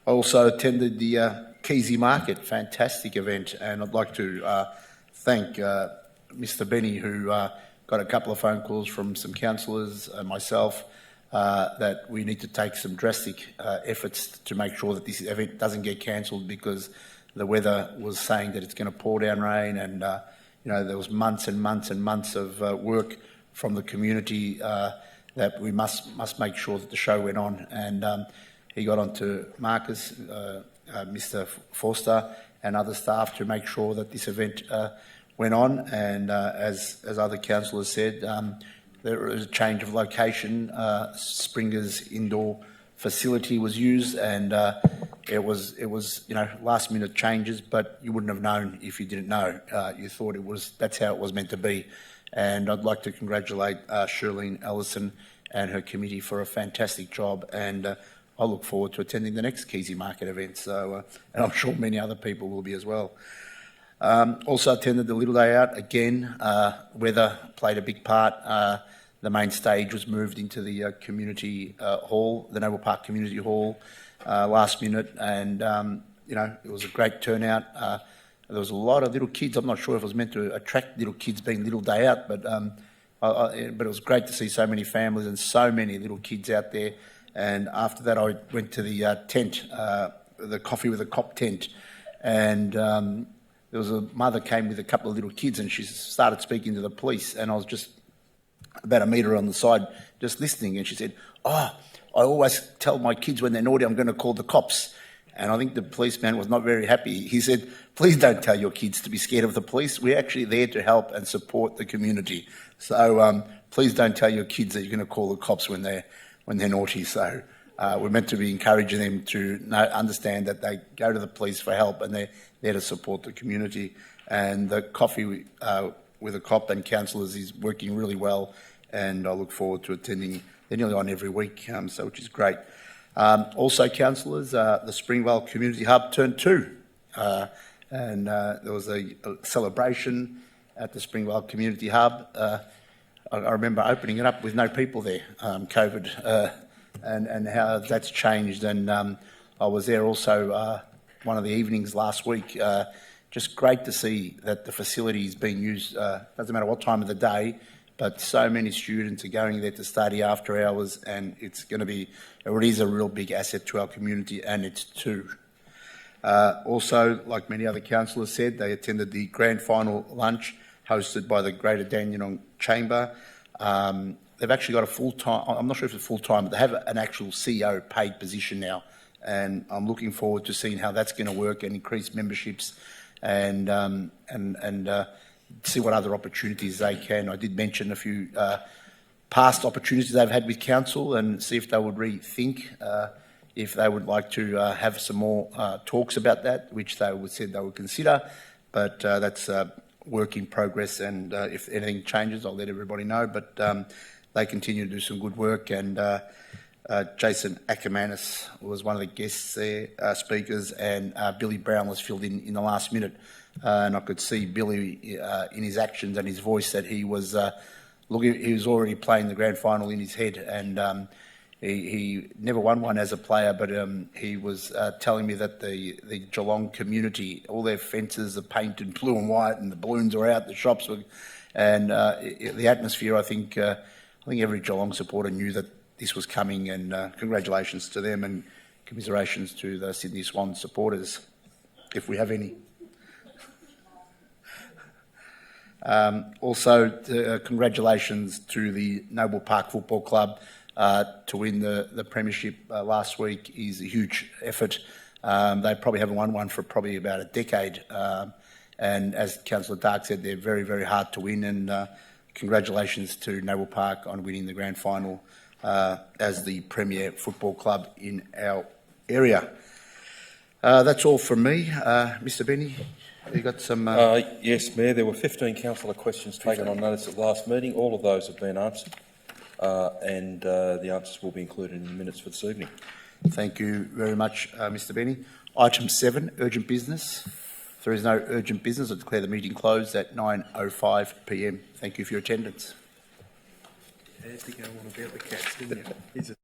I also attended the Keezy Market, fantastic event, and I'd like to thank Mr. Benny, who got a couple of phone calls from some councillors and myself that we need to take some drastic efforts to make sure that this event doesn't get cancelled, because the weather was saying that it's going to pour down rain, and there was months and months and months of work from the community that we must make sure that the show went on. And he got on to Marcus, Mr. Forster and other staff to make sure that this event went on. And as other councillors said, there was a change of location. Springer's indoor facility was used, and it was last minute changes, but you wouldn't have known if you didn't know. You thought that's how it was meant to be. And I'd like to congratulate Shirlene Ellison and her committee for a fantastic job, and I look forward to attending the next Keezy Market event. So, and I'm sure many other people will be as well. Also attended the Little Day Out again. Weather played a big part. The main stage was moved into the community hall, the Noble Park Community Hall, last minute, and it was a great turnout. There was a lot of little kids. I'm not sure if it was meant to attract little kids being Little Day Out, but it was great to see so many families and so many little kids out there. And after that, I went to the tent, the Coffee with a Cop tent, and there was a mother came with a couple of little kids, and she started speaking to the police, and I was just about a metre on the side just listening, and she said, I always tell my kids when they're naughty I'm going to call the cops. And I think the policeman was not very happy. He said, please don't tell your kids to be scared of the police. We're actually there to help and support the community. So please don't tell your kids that you're going to call the cops when they're naughty. So we're meant to be encouraging them to understand that they go to the police for help, and they're there to support the community. And the Coffee with a Cop and councillors is working really well, and I look forward to attending. They're nearly on every week, which is great. Also, councillors, the Springvale Community Hub turned 2, and there was a celebration at the Springvale Community Hub. I remember opening it up with no people there, COVID, and how that's changed. And I was there also one of the evenings last week. Just great to see that the facility is being used, doesn't matter what time of the day, but so many students are going there to study after hours, and it is a real big asset to our community, and it's 2. Also, like many other councillors said, they attended the grand final lunch hosted by the Greater Dandenong Chamber. They've actually got a full-time, I'm not sure if it's full-time, but they have an actual CEO paid position now, and I'm looking forward to seeing how that's going to work and increase memberships and see what other opportunities they can. I did mention a few past opportunities they've had with council, and see if they would rethink if they would like to have some more talks about that, which they said they would consider. But that's work in progress, and if anything changes, I'll let everybody know. But they continue to do some good work, and Jason Ackermanis was one of the guests there, speakers, and Billy Brown was filled in the last minute. And I could see Billy in his actions and his voice that he was he was already playing the grand final in his head, and he never won one as a player, but he was telling me that the Geelong community, all their fences are painted blue and white, and the balloons are out, the shops were, and the atmosphere. I think every Geelong supporter knew that this was coming, and congratulations to them, and commiserations to the Sydney Swans supporters, if we have any. Also, congratulations to the Noble Park Football Club. To win the premiership last week is a huge effort. They probably haven't won one for probably about a decade. And as Councillor Dark said, they're very, very hard to win. And congratulations to Noble Park on winning the grand final as the premier football club in our area. That's all from me. Mr Benny, you got some... Yes, Mayor, there were 15 councillor questions taken on notice at the last meeting. All of those have been answered. And the answers will be included in the minutes for this evening. Thank you very much, Mr Benny. Item 7, urgent business. If there is no urgent business, I declare the meeting closed at 9:05 p.m. Thank you for your attendance. I had to go on about the cats, didn't you?